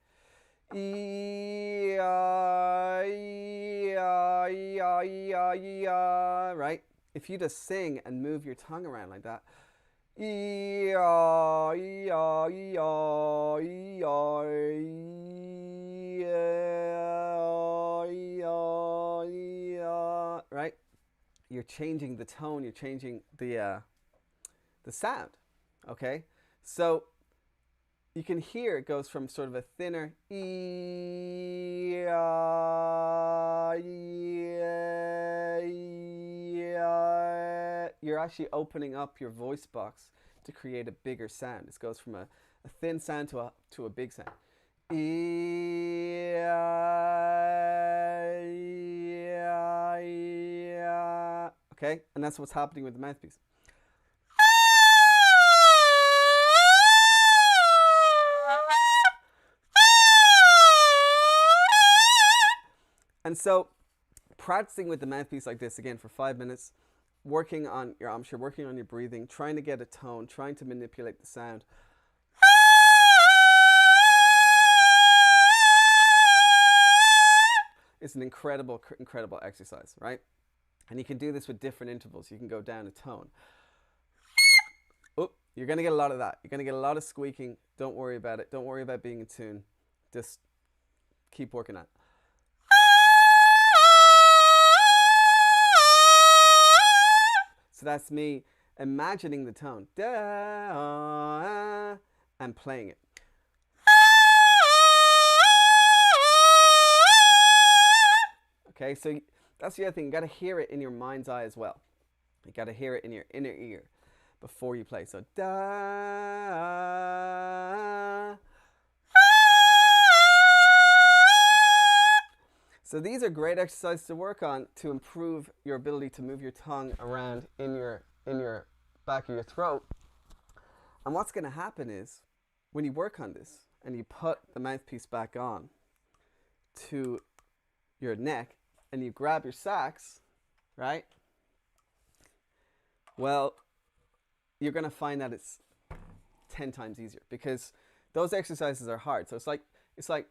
Speaker 1: Right? If you just sing and move your tongue around like that. Right? You're changing the tone, you're changing the sound, okay? So you can hear it goes from sort of a thinner you're actually opening up your voice box to create a bigger sound. It goes from a thin sound to a big sound. Okay, and that's what's happening with the mouthpiece. And so practicing with the mouthpiece like this again for 5 minutes, working on your embouchure, working on your breathing, trying to get a tone, trying to manipulate the sound. It's an incredible exercise, right? And you can do this with different intervals. You can go down a tone. Oh, you're going to get a lot of that. You're going to get a lot of squeaking. Don't worry about it. Don't worry about being in tune. Just keep working on it. So that's me imagining the tone da, and playing it. Okay, so that's the other thing. You got to hear it in your mind's eye as well. You got to hear it in your inner ear before you play. So da. So these are great exercises to work on to improve your ability to move your tongue around in your back of your throat. And what's going to happen is when you work on this and you put the mouthpiece back on to your neck and you grab your sax, right? Well, you're going to find that it's 10 times easier because those exercises are hard. So it's like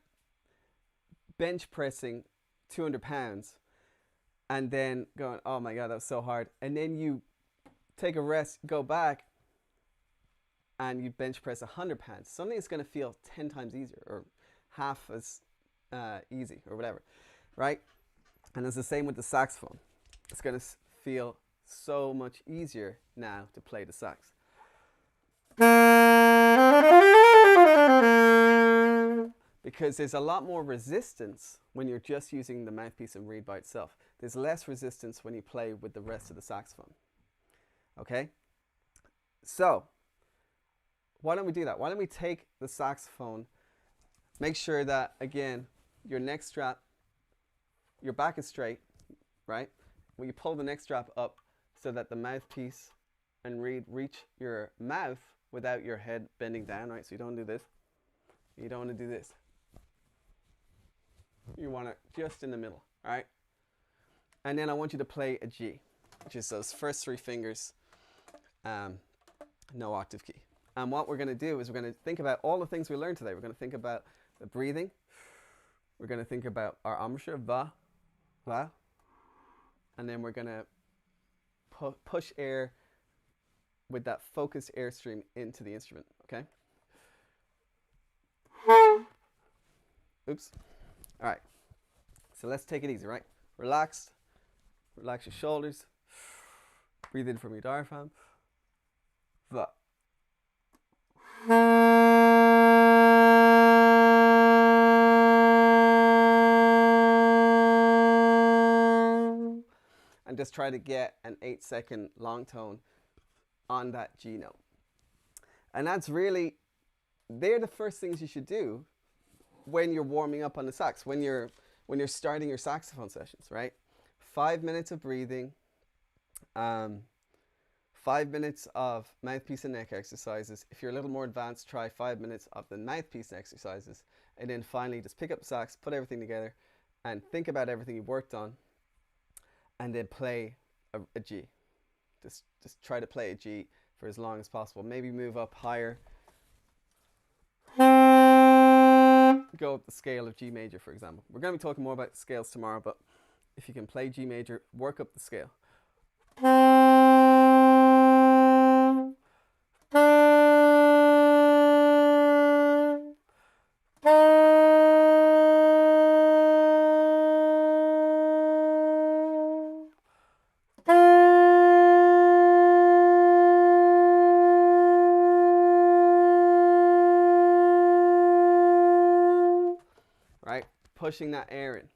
Speaker 1: bench pressing 200 pounds and then going, oh my God, that was so hard. And then you take a rest, go back, and you bench press 100 pounds. Suddenly it's going to feel 10 times easier or half as easy or whatever, right? And it's the same with the saxophone. It's going to feel so much easier now to play the sax. Because there's a lot more resistance when you're just using the mouthpiece and reed by itself. There's less resistance when you play with the rest of the saxophone. Okay? So, why don't we do that? Why don't we take the saxophone, make sure that, again, your neck strap, your back is straight, right? When you pull the neck strap up so that the mouthpiece and reed reach your mouth without your head bending down, right? So you don't do this. You don't want to do this. You want it just in the middle, all right? And then I want you to play a G, which is those first three fingers, no octave key. And what we're going to do is we're going to think about all the things we learned today. We're going to think about the breathing. We're going to think about our embouchure, va, va. And then we're going to push air with that focused airstream into the instrument, okay? Oops. All right. So let's take it easy, right? Relax. Relax your shoulders. Breathe in from your diaphragm. Va. And just try to get an 8-second long tone on that G note. And that's really, they're the first things you should do when you're warming up on the sax, when you're starting your saxophone sessions, right? 5 minutes of breathing, 5 minutes of mouthpiece and neck exercises. If you're a little more advanced, try 5 minutes of the mouthpiece exercises. And then finally, just pick up the sax, put everything together, and think about everything you've worked on, and then play a G. Just try to play a G for as long as possible. Maybe move up higher. Go up the scale of G major, for example. We're going to be talking more about scales tomorrow, but if you can play G major, work up the scale. Right? Pushing that air in.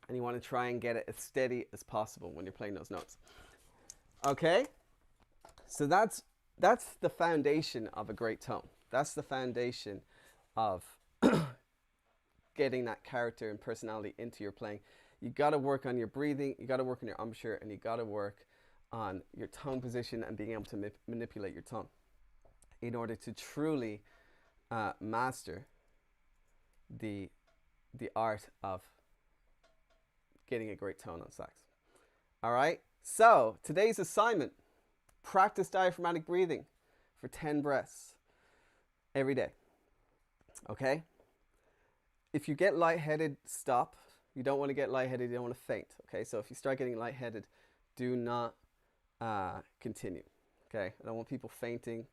Speaker 1: And you want to try and get it as steady as possible when you're playing those notes. Okay? So that's the foundation of a great tone. That's the foundation of getting that character and personality into your playing. You got to work on your breathing, you got to work on your embouchure, and you got to work on your tongue position and being able to manipulate your tongue in order to truly master the art of getting a great tone on sax. All right, so today's assignment: practice diaphragmatic breathing for 10 breaths every day. Okay? If you get lightheaded, stop. You don't want to get lightheaded, you don't want to faint. Okay, so if you start getting lightheaded, do not continue. Okay, I don't want people fainting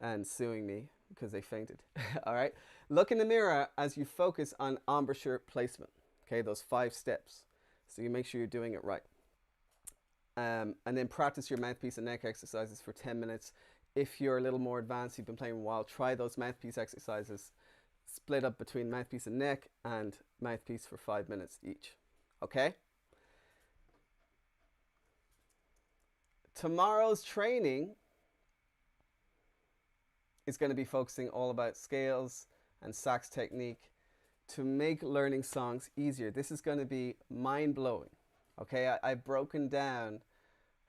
Speaker 1: and suing me because they fainted. All right, look in the mirror as you focus on embouchure placement. Okay, those 5 steps. So you make sure you're doing it right. And then practice your mouthpiece and neck exercises for 10 minutes. If you're a little more advanced, you've been playing a while, try those mouthpiece exercises split up between mouthpiece and neck and mouthpiece for 5 minutes each. Okay? Tomorrow's training is going to be focusing all about scales and sax technique to make learning songs easier. This is going to be mind-blowing. Okay, I've broken down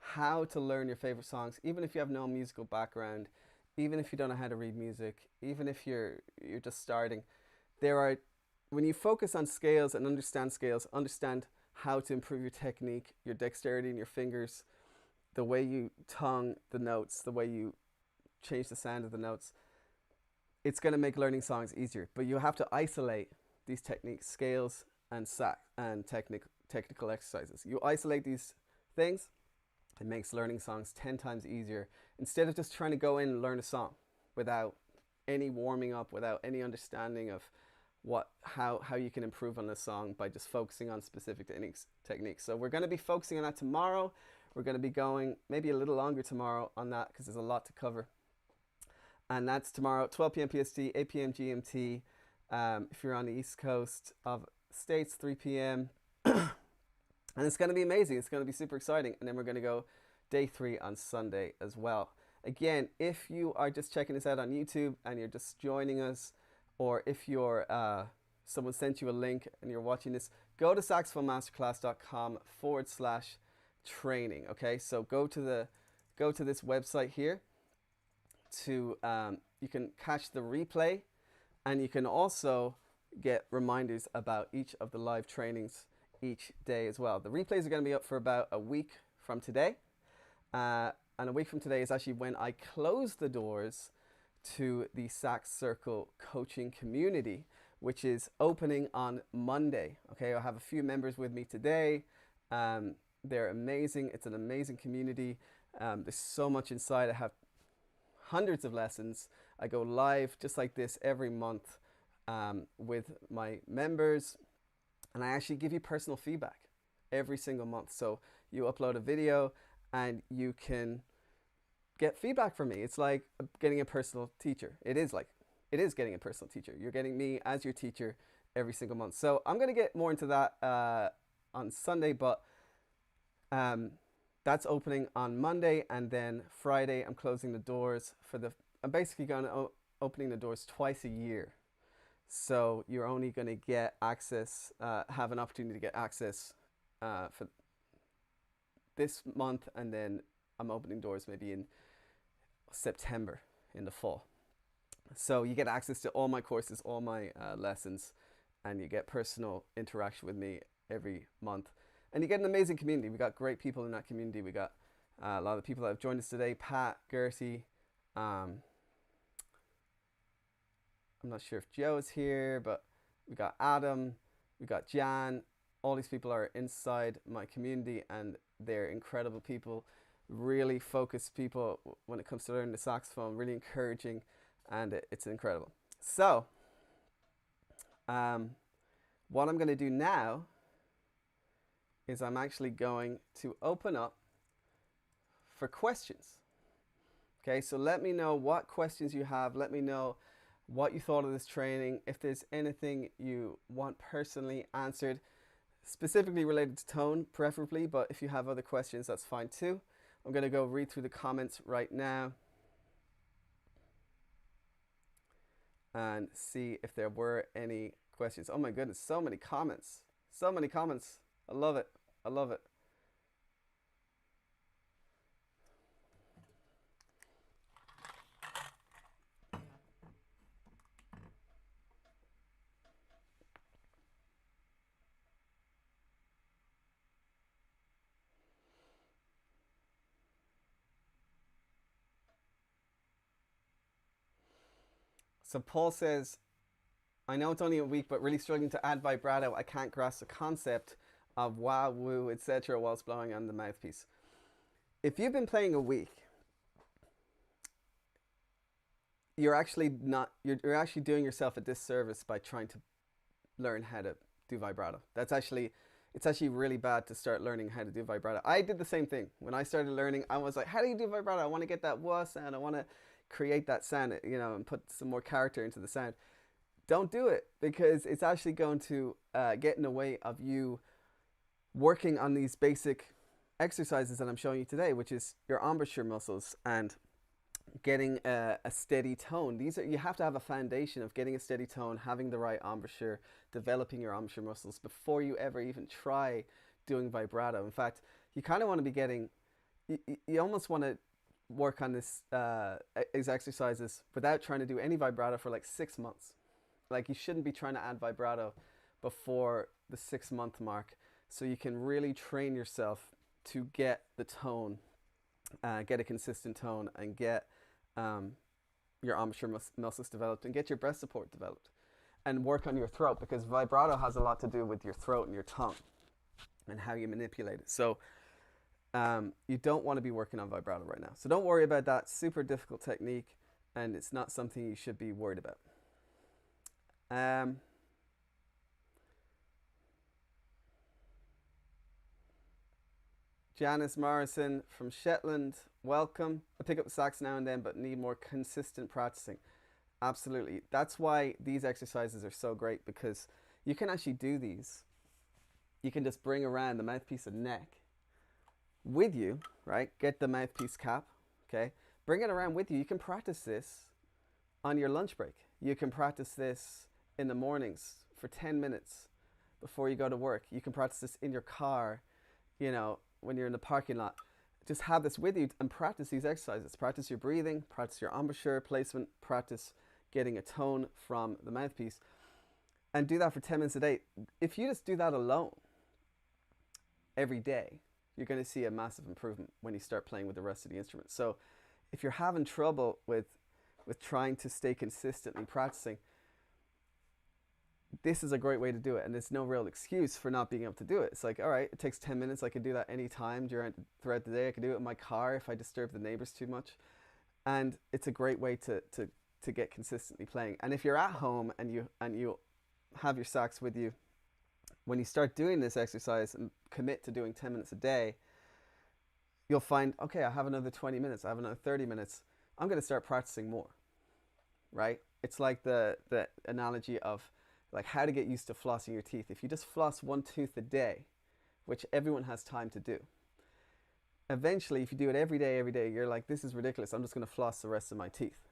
Speaker 1: how to learn your favorite songs, even if you have no musical background, even if you don't know how to read music, even if you're just starting. When you focus on scales and understand how to improve your technique, your dexterity in your fingers, the way you tongue the notes, the way you change the sound of the notes, it's going to make learning songs easier. But you have to isolate these techniques, scales and technical exercises. You isolate these things, it makes learning songs 10 times easier. Instead of just trying to go in and learn a song without any warming up, without any understanding of how you can improve on a song by just focusing on specific techniques. So we're going to be focusing on that tomorrow. We're going to be going maybe a little longer tomorrow on that because there's a lot to cover. And that's tomorrow, 12 p.m. PST, 8 p.m. GMT. If you're on the East Coast of States, 3 p.m. And it's going to be amazing. It's going to be super exciting. And then we're going to go day 3 on Sunday as well. Again, if you are just checking this out on YouTube and you're just joining us, or if you're someone sent you a link and you're watching this, go to saxophomasterclass.com/training. Okay, so go to this website here to you can catch the replay, and you can also get reminders about each of the live trainings each day as well. The replays are going to be up for about a week from today, and a week from today is actually when I close the doors to the Sax Circle coaching community, which is opening on Monday. Okay, I have a few members with me today. They're amazing. It's an amazing community. There's so much inside. I have hundreds of lessons. I go live just like this every month with my members, and I actually give you personal feedback every single month. So you upload a video and you can get feedback from me. It's like getting a personal teacher. It is getting a personal teacher. You're getting me as your teacher every single month. So I'm going to get more into that on Sunday, but that's opening on Monday, and then Friday I'm closing the doors I'm basically going to opening the doors twice a year. So you're only going to get access, have an opportunity to get access for this month, and then I'm opening doors maybe in September in the fall. So you get access to all my courses, all my lessons, and you get personal interaction with me every month. And you get an amazing community. We got great people in that community. We got a lot of people that have joined us today. Pat, Gertie, I'm not sure if Joe is here, but we got Adam, we got Jan. All these people are inside my community, and they're incredible people, really focused people when it comes to learning the saxophone, really encouraging, and it's incredible. So what I'm going to do now is I'm actually going to open up for questions. Okay, so let me know what questions you have. Let me know what you thought of this training. If there's anything you want personally answered, specifically related to tone, preferably, but if you have other questions, that's fine too. I'm going to go read through the comments right now and see if there were any questions. Oh my goodness, so many comments. So many comments. I love it. I love it. So Paul says, I know it's only a week, but really struggling to add vibrato. I can't grasp the concept of wah, woo, etc. whilst blowing on the mouthpiece. If you've been playing a week, you're actually doing yourself a disservice by trying to learn how to do vibrato. That's actually It's actually really bad to start learning how to do vibrato. I did the same thing. When I started learning, I was like, how do you do vibrato? I want to get that wah sound. I want to create that sound, you know, and put some more character into the sound. Don't do it, because it's actually going to get in the way of you working on these basic exercises that I'm showing you today, which is your embouchure muscles and getting a steady tone. You have to have a foundation of getting a steady tone, having the right embouchure, developing your embouchure muscles before you ever even try doing vibrato. In fact, you kind of want to be getting, you almost want to work on these exercises without trying to do any vibrato for like 6 months. Like, you shouldn't be trying to add vibrato before the 6-month mark, so you can really train yourself to get the tone, get a consistent tone, and get your embouchure muscles developed, and get your breath support developed, and work on your throat, because vibrato has a lot to do with your throat and your tongue and how you manipulate it. So you don't want to be working on vibrato right now. So don't worry about that. Super difficult technique, and it's not something you should be worried about. Janice Morrison from Shetland, welcome. I pick up the sax now and then, but need more consistent practicing. Absolutely. That's why these exercises are so great, because you can actually do these. You can just bring around the mouthpiece and neck with you, right? Get the mouthpiece cap, okay? Bring it around with you. You can practice this on your lunch break. You can practice this in the mornings for 10 minutes before you go to work. You can practice this in your car, you know, when you're in the parking lot. Just have this with you and practice these exercises. Practice your breathing, practice your embouchure placement, practice getting a tone from the mouthpiece, and do that for 10 minutes a day. If you just do that alone every day, you're going to see a massive improvement when you start playing with the rest of the instruments. So if you're having trouble with trying to stay consistently practicing, this is a great way to do it, and there's no real excuse for not being able to do it. It's like, all right, it takes 10 minutes. I can do that anytime throughout the day. I can do it in my car if I disturb the neighbors too much, and it's a great way to get consistently playing. And if you're at home and you have your sax with you, when you start doing this exercise and commit to doing 10 minutes a day, you'll find, okay, I have another 20 minutes, I have another 30 minutes. I'm going to start practicing more, right? It's like the analogy of like how to get used to flossing your teeth. If you just floss one tooth a day, which everyone has time to do, eventually if you do it every day, you're like, this is ridiculous. I'm just going to floss the rest of my teeth,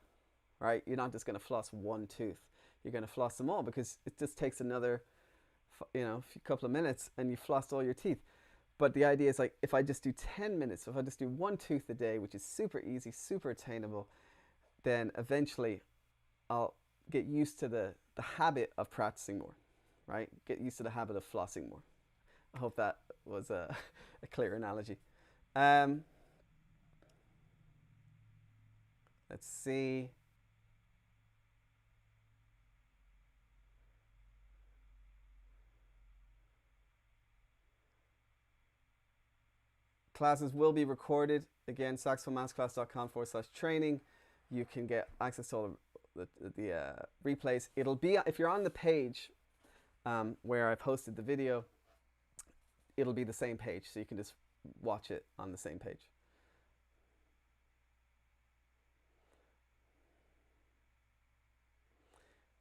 Speaker 1: right? You're not just going to floss one tooth. You're going to floss them all, because it just takes another, you know, couple of minutes and you flossed all your teeth. But the idea is like, if I just do 10 minutes, if I just do one tooth a day, which is super easy, super attainable, then eventually I'll get used to the habit of practicing more, right? Get used to the habit of flossing more. I hope that was a clear analogy. Let's see. Classes will be recorded. Again, saxophoneMasterclass.com/training. You can get access to all the replays. It'll be, if you're on the page where I posted the video, it'll be the same page, so you can just watch it on the same page.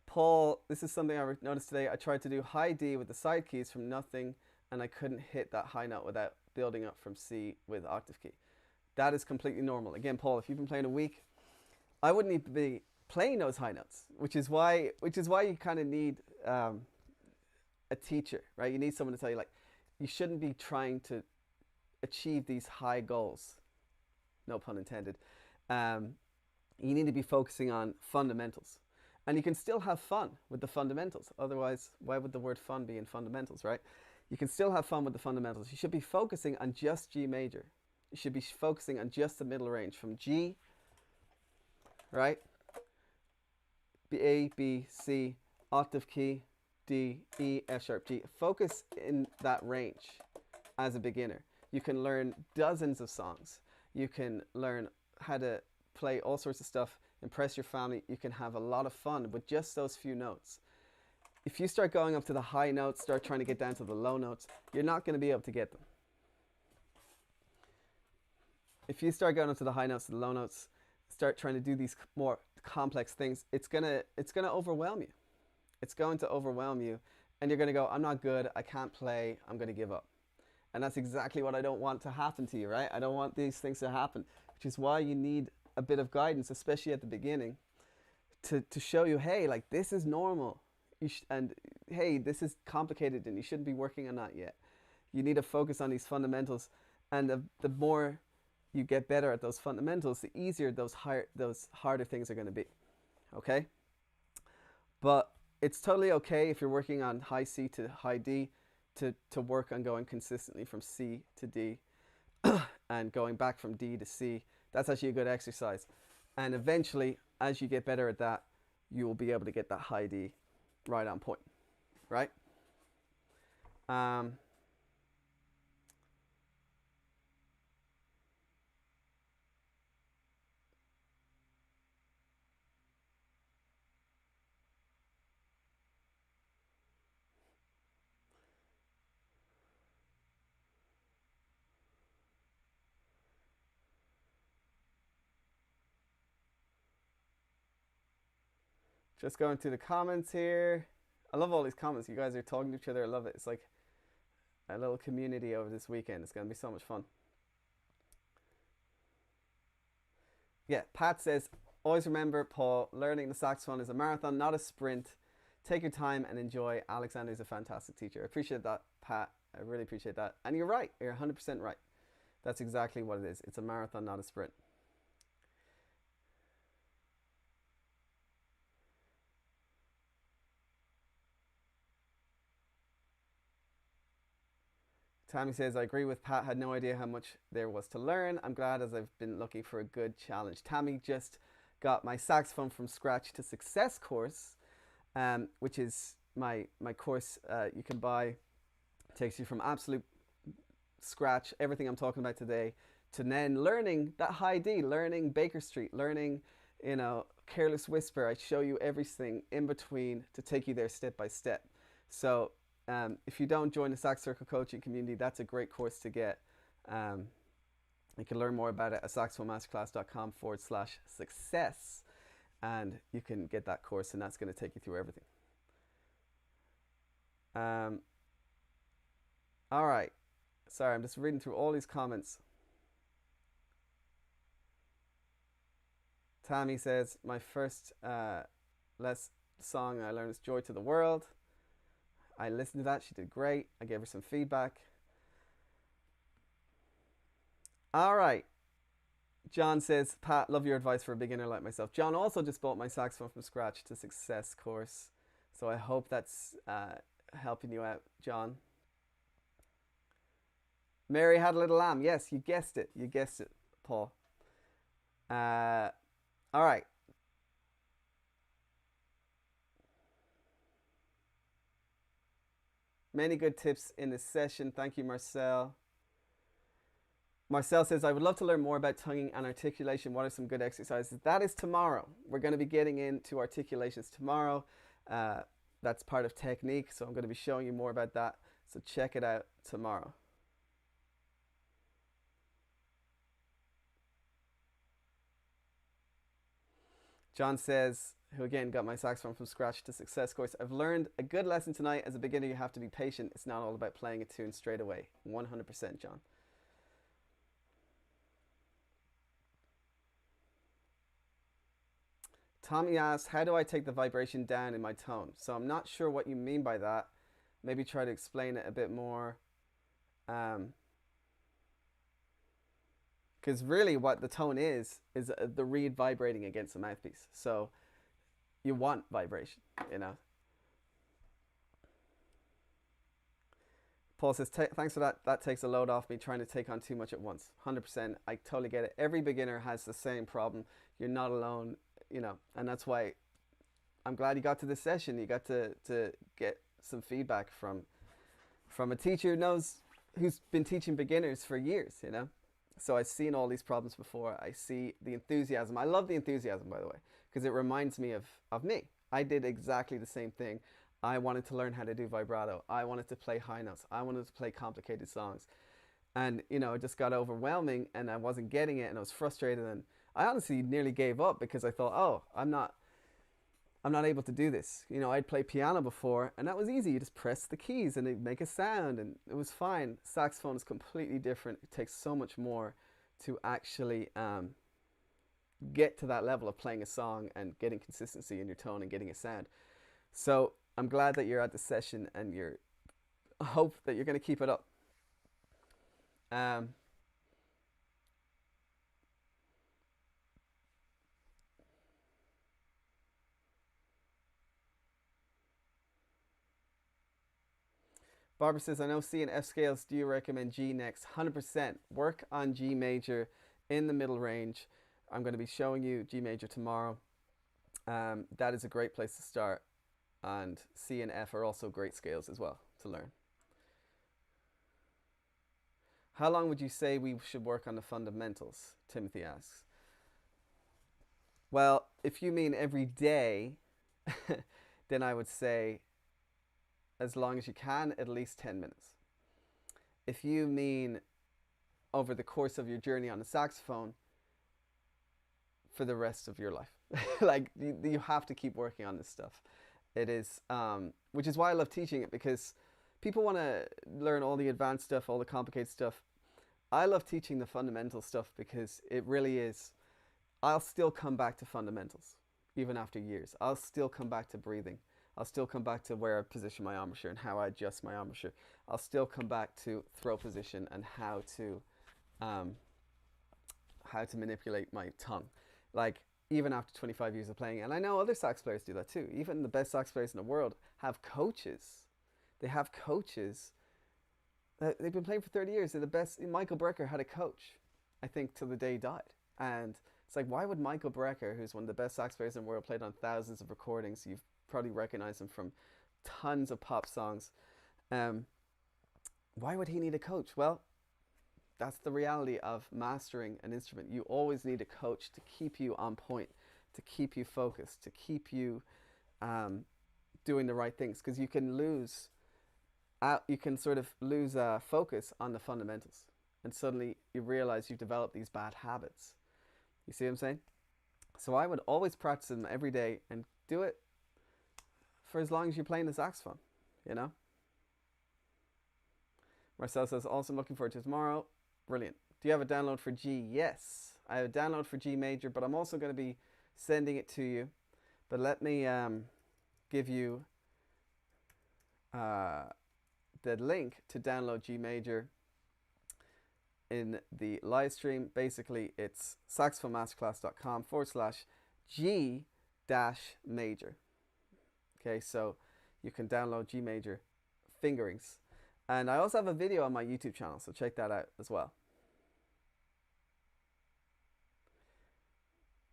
Speaker 1: Paul, this is something I noticed today. I tried to do high D with the side keys from nothing, and I couldn't hit that high note without building up from C with octave key. That is completely normal. Again, Paul, if you've been playing a week, I wouldn't even be playing those high notes, which is why you kind of need a teacher, right? You need someone to tell you, like, you shouldn't be trying to achieve these high goals, no pun intended. You need to be focusing on fundamentals, and you can still have fun with the fundamentals. Otherwise, why would the word fun be in fundamentals, right? You can still have fun with the fundamentals. You should be focusing on just G major. You should be focusing on just the middle range from G, right? A, B, C, octave key, D, E, F sharp, G. Focus in that range as a beginner. You can learn dozens of songs. You can learn how to play all sorts of stuff, impress your family. You can have a lot of fun with just those few notes. if you start going up to the high notes, start trying to get down to the low notes, you're not going to be able to get them. If you start going up to the high notes and the low notes, start trying to do these more complex things, it's gonna overwhelm you. It's going to overwhelm you, and you're going to go, I'm not good, I can't play, I'm going to give up. And that's exactly what I don't want to happen to you, right? I don't want these things to happen, which is why you need a bit of guidance, especially at the beginning, to show you, hey, like, this is normal. And hey, this is complicated and you shouldn't be working on that yet. You need to focus on these fundamentals, and the more you get better at those fundamentals, the easier those harder things are going to be. Okay? But it's totally okay if you're working on high C to high D to work on going consistently from C to D and going back from D to C. That's actually a good exercise. And eventually, as you get better at that, you will be able to get that high D right on point, right? Just going through the comments here. I love all these comments. You guys are talking to each other. I love it. It's like a little community over this weekend. It's going to be so much fun. Yeah, Pat says, always remember, Paul, learning the saxophone is a marathon, not a sprint. Take your time and enjoy. Alexander's a fantastic teacher. I appreciate that, Pat. I really appreciate that. And you're right. You're 100% right. That's exactly what it is. It's a marathon, not a sprint. Tammy says, I agree with Pat, had no idea how much there was to learn. I'm glad, as I've been looking for a good challenge. Tammy just got my Saxophone from Scratch to Success course, which is my course you can buy. It takes you from absolute scratch, everything I'm talking about today, to then learning that high D, learning Baker Street, learning, Careless Whisper. I show you everything in between to take you there step by step. So if you don't join the Sax Circle coaching community, that's a great course to get. You can learn more about it at saxophonemasterclass.com/success, and you can get that course, and that's going to take you through everything. All right. Sorry, I'm just reading through all these comments. Tammy says, my first song I learned is Joy to the World. I listened to that. She did great. I gave her some feedback. All right. John says, Pat, love your advice for a beginner like myself. John also just bought my Saxophone from Scratch to Success course. So I hope that's helping you out, John. Mary had a little lamb. Yes, you guessed it. You guessed it, Paul. All right. Many good tips in this session. Thank you, Marcel. Marcel says, I would love to learn more about tonguing and articulation. What are some good exercises? That is tomorrow. We're going to be getting into articulations tomorrow. That's part of technique, so I'm going to be showing you more about that. So check it out tomorrow. John says, who again got my Saxophone from Scratch to Success course, I've learned a good lesson tonight. As a beginner, you have to be patient. It's not all about playing a tune straight away. 100%, John. Tommy asks, how do I take the vibration down in my tone? So I'm not sure what you mean by that. Maybe try to explain it a bit more. Because really what the tone is the reed vibrating against the mouthpiece. So you want vibration, Paul says, thanks for that. That takes a load off me trying to take on too much at once. 100%. I totally get it. Every beginner has the same problem. You're not alone, and that's why I'm glad you got to this session. You got to get some feedback from a teacher who's been teaching beginners for years, So I've seen all these problems before. I see the enthusiasm. I love the enthusiasm, by the way, because it reminds me of me. I did exactly the same thing. I wanted to learn how to do vibrato. I wanted to play high notes. I wanted to play complicated songs. And, you know, it just got overwhelming and I wasn't getting it and I was frustrated. And I honestly nearly gave up because I thought, oh, I'm not able to do this. You know, I'd play piano before and that was easy. You just press the keys and it'd make a sound and it was fine. Saxophone is completely different. It takes so much more to actually get to that level of playing a song and getting consistency in your tone and getting a sound. So I'm glad that you're at the session and I hope that you're going to keep it up. Barbara says, I know C and F scales. Do you recommend G next? 100%. Work on G major in the middle range. I'm going to be showing you G major tomorrow. That is a great place to start. And C and F are also great scales as well to learn. How long would you say we should work on the fundamentals? Timothy asks. Well, if you mean every day, then I would say as long as you can, at least 10 minutes. If you mean over the course of your journey on the saxophone, for the rest of your life. Like you have to keep working on this stuff. It is, which is why I love teaching it, because people want to learn all the advanced stuff, all the complicated stuff. I love teaching the fundamental stuff because it really is, I'll still come back to fundamentals, even after years. I'll still come back to breathing. I'll still come back to where I position my embouchure and how I adjust my embouchure. I'll still come back to throat position and how to manipulate my tongue. Like, even after 25 years of playing, and I know other sax players do that too. Even the best sax players in the world have coaches. They have coaches. They've been playing for 30 years. They're the best. Michael Brecker had a coach, I think, till the day he died. And it's like, why would Michael Brecker, who's one of the best sax players in the world, played on thousands of recordings, you've probably recognized him from tons of pop songs, why would he need a coach? Well, that's the reality of mastering an instrument. You always need a coach to keep you on point, to keep you focused, to keep you doing the right things, because you can lose focus on the fundamentals, and suddenly you realize you've developed these bad habits. You see what I'm saying? So I would always practice them every day and do it for as long as you're playing the saxophone, you know? Marcel says, awesome, looking forward to tomorrow. Brilliant. Do you have a download for G? Yes, I have a download for G major, but I'm also going to be sending it to you. But let me give you the link to download G major in the live stream. Basically, it's saxophonemasterclass.com/G-major. Okay, so you can download G major fingerings. And I also have a video on my YouTube channel, so check that out as well.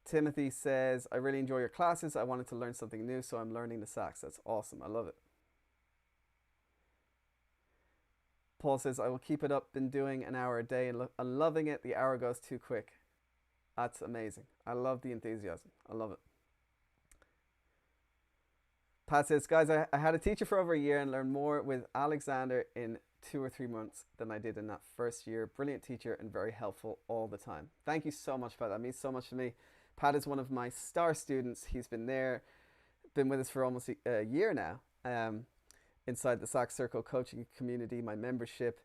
Speaker 1: Timothy says, I really enjoy your classes. I wanted to learn something new, so I'm learning the sax. That's awesome. I love it. Paul says, I will keep it up. Been doing an hour a day and I'm loving it. The hour goes too quick. That's amazing. I love the enthusiasm. I love it. Pat says, guys, I had a teacher for over a year and learned more with Alexander in 2 or 3 months than I did in that first year. Brilliant teacher and very helpful all the time. Thank you so much, Pat. That means so much to me. Pat is one of my star students. He's been with us for almost a year now, inside the Sax Circle coaching community, my membership.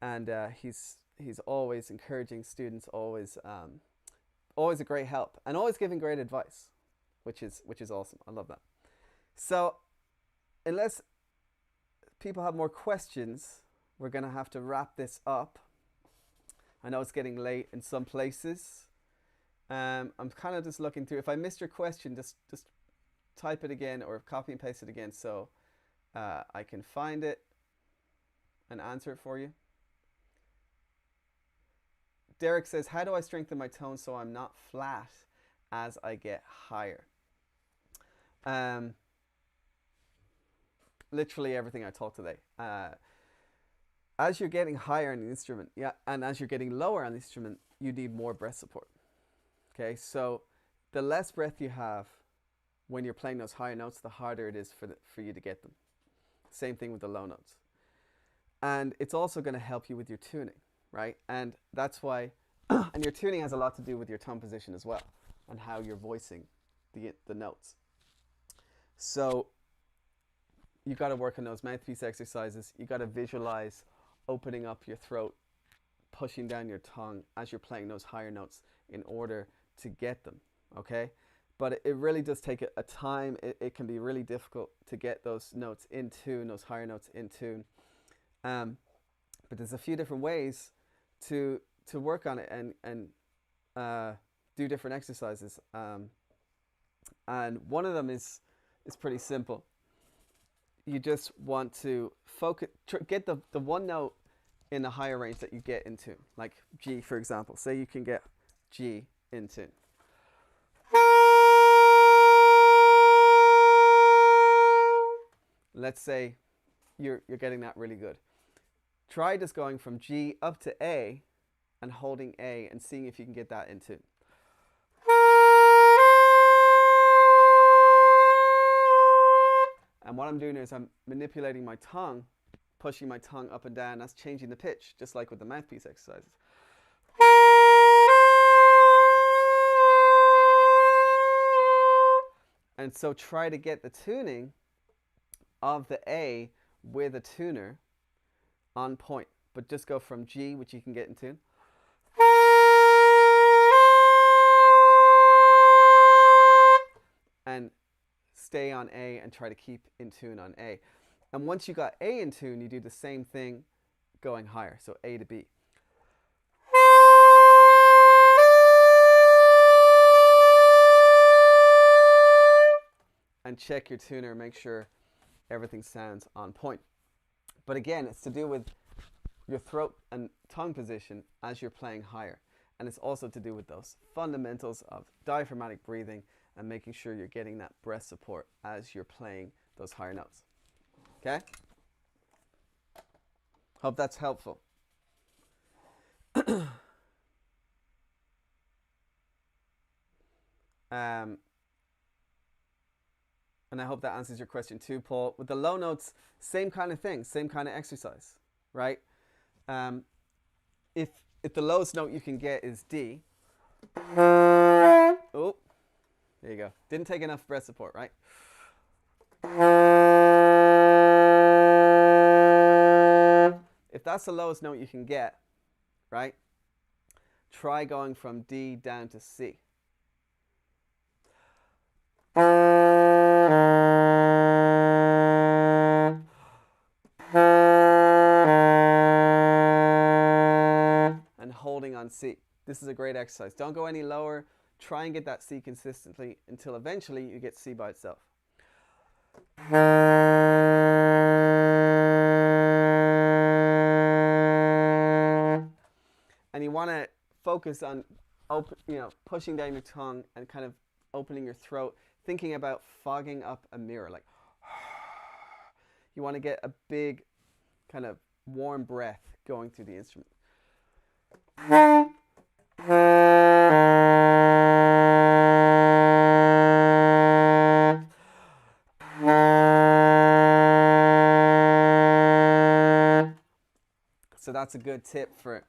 Speaker 1: And he's always encouraging students, always a great help, and always giving great advice, which is awesome. I love that. So unless people have more questions, we're going to have to wrap this up. I know it's getting late in some places. I'm kind of just looking through. If I missed your question, just type it again or copy and paste it again so I can find it and answer it for you. Derek says, how do I strengthen my tone so I'm not flat as I get higher? Literally everything I talked today. As you're getting higher on the instrument, and as you're getting lower on the instrument, you need more breath support. Okay, so the less breath you have when you're playing those higher notes, the harder it is for you to get them. Same thing with the low notes. And it's also going to help you with your tuning, right? And that's why, and your tuning has a lot to do with your tongue position as well, and how you're voicing the notes. So you got to work on those mouthpiece exercises. You got to visualize opening up your throat, pushing down your tongue as you're playing those higher notes in order to get them, okay? But it really does take a time. It can be really difficult to get those notes in tune, those higher notes in tune. But there's a few different ways to work on it and do different exercises. And one of them is pretty simple. You just want to focus, get the one note in the higher range that you get in tune, like G, for example. Say you can get G in tune. Let's say you're getting that really good. Try just going from G up to A and holding A and seeing if you can get that in tune. And what I'm doing is I'm manipulating my tongue, pushing my tongue up and down. That's changing the pitch, just like with the mouthpiece exercises. And so try to get the tuning of the A with a tuner on point, but just go from G, which you can get in tune, and stay on A and try to keep in tune on A. And once you got A in tune, you do the same thing going higher, so A to B. And check your tuner, make sure everything sounds on point. But again, it's to do with your throat and tongue position as you're playing higher. And it's also to do with those fundamentals of diaphragmatic breathing and making sure you're getting that breath support as you're playing those higher notes. Okay? Hope that's helpful. And I hope that answers your question too, Paul. With the low notes, same kind of thing, same kind of exercise, right? If the lowest note you can get is D, oh, there you go. Didn't take enough breath support, right? If that's the lowest note you can get, right? Try going from D down to C. And holding on C. This is a great exercise. Don't go any lower. Try and get that C consistently until eventually you get C by itself. And you want to focus on pushing down your tongue and kind of opening your throat, thinking about fogging up a mirror. Like, you want to get a big kind of warm breath going through the instrument. So that's a good tip for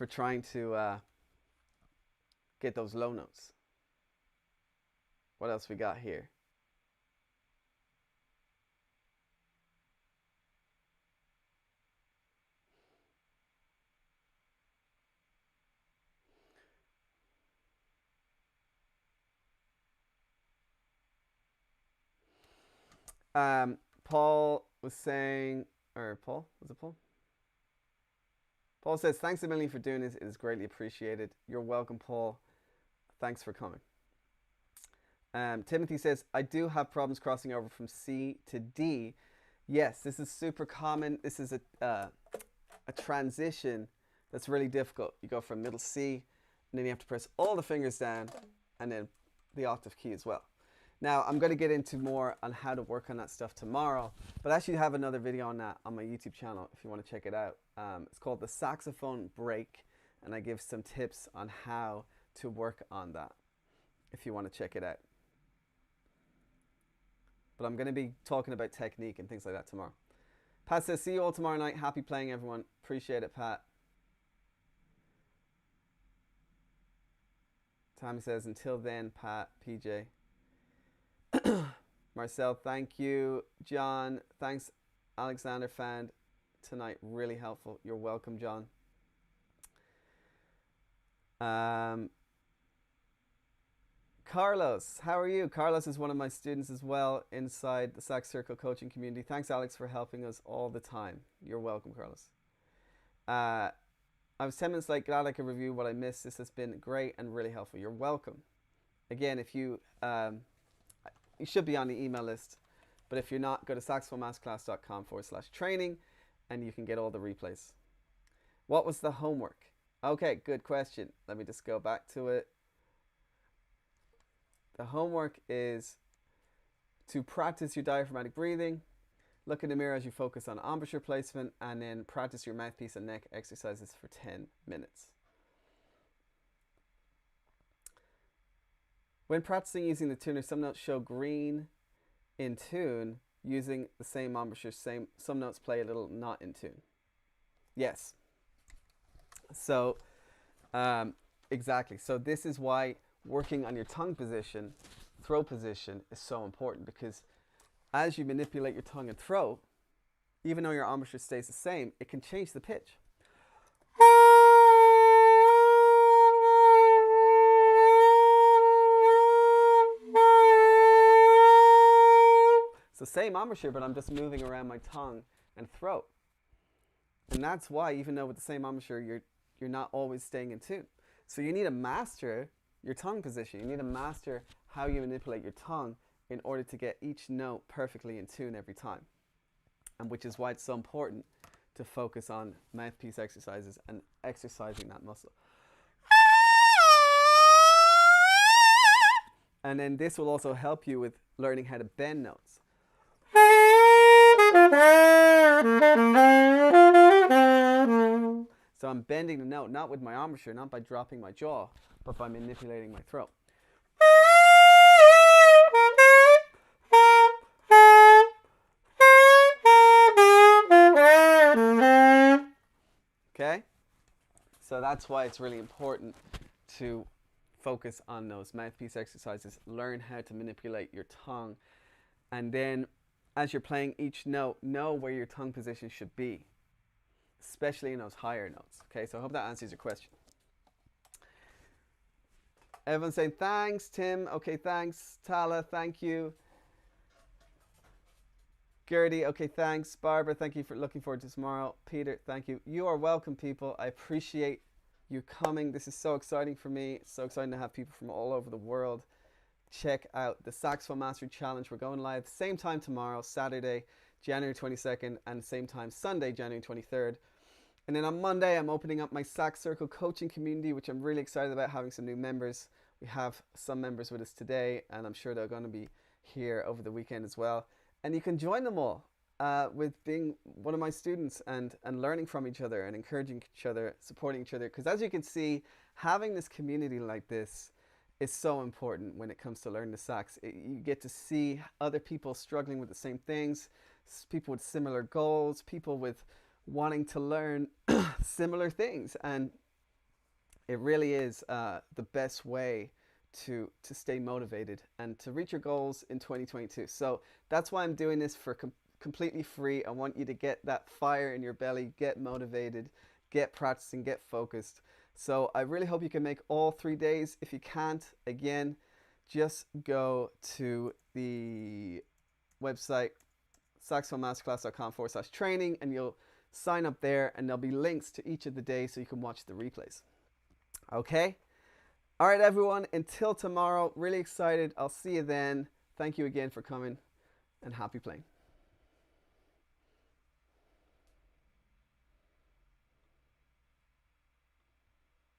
Speaker 1: trying to get those low notes. What else we got here? Paul was saying, or Paul, was it Paul? Paul says, thanks a million for doing this. It is greatly appreciated. You're welcome, Paul. Thanks for coming. Timothy says, I do have problems crossing over from C to D. Yes, this is super common. This is a transition that's really difficult. You go from middle C, and then you have to press all the fingers down, and then the octave key as well. Now, I'm going to get into more on how to work on that stuff tomorrow, but I actually have another video on that on my YouTube channel if you want to check it out. It's called the Saxophone Break, and I give some tips on how to work on that if you want to check it out. but I'm going to be talking about technique and things like that tomorrow. Pat says, see you all tomorrow night. Happy playing, everyone. Appreciate it, Pat. Tommy says, until then, Pat, PJ. Marcel, thank you. John, thanks. Alexander found tonight really helpful. You're welcome, John. Carlos, how are you? Carlos is one of my students as well inside the Sax Circle coaching community. Thanks, Alex, for helping us all the time. You're welcome, Carlos. I was 10 minutes late. Glad I could review what I missed. This has been great and really helpful. You're welcome. Again, if you should be on the email list, but if you're not, go to saxophonemasterclass.com/training and you can get all the replays. What was the homework? Okay, good question. Let me just go back to it. The homework is to practice your diaphragmatic breathing, look in the mirror as you focus on embouchure placement, and then practice your mouthpiece and neck exercises for 10 minutes. When practicing using the tuner, some notes show green in tune. Using the same embouchure, some notes play a little not in tune. Yes. So, exactly. So this is why working on your tongue position, throat position is so important, because as you manipulate your tongue and throat, even though your embouchure stays the same, it can change the pitch. So same embouchure, but I'm just moving around my tongue and throat. And that's why, even though with the same embouchure, you're not always staying in tune. So you need to master your tongue position. You need to master how you manipulate your tongue in order to get each note perfectly in tune every time. And which is why it's so important to focus on mouthpiece exercises and exercising that muscle. And then this will also help you with learning how to bend notes. So I'm bending the note, not with my embouchure, not by dropping my jaw, but by manipulating my throat. Okay? So that's why it's really important to focus on those mouthpiece exercises. Learn how to manipulate your tongue. And then as you're playing each note, know where your tongue position should be, especially in those higher notes. Okay, so I hope that answers your question. Everyone's saying thanks, Tim. Okay, thanks. Tala, thank you. Gertie, okay, thanks. Barbara, thank you for looking forward to tomorrow. Peter, thank you. You are welcome, people. I appreciate you coming. This is so exciting for me. It's so exciting to have people from all over the world. Check out the Saxophone Mastery Challenge. We're going live same time tomorrow, Saturday, January 22nd, and same time Sunday, January 23rd. And then on Monday, I'm opening up my Sax Circle coaching community, which I'm really excited about, having some new members. We have some members with us today, and I'm sure they're going to be here over the weekend as well. And you can join them all with being one of my students and learning from each other and encouraging each other, supporting each other. Because as you can see, having this community like this is so important when it comes to learning the sax. You get to see other people struggling with the same things, people with similar goals, people with wanting to learn similar things, and it really is the best way to stay motivated and to reach your goals in 2022. So that's why I'm doing this for completely free. I want you to get that fire in your belly, get motivated, get practicing, get focused. So I really hope you can make all 3 days. If you can't, again, just go to the website saxophonemasterclass.com/training and you'll sign up there, and there'll be links to each of the days so you can watch the replays. Okay? All right, everyone. Until tomorrow, really excited. I'll see you then. Thank you again for coming, and happy playing.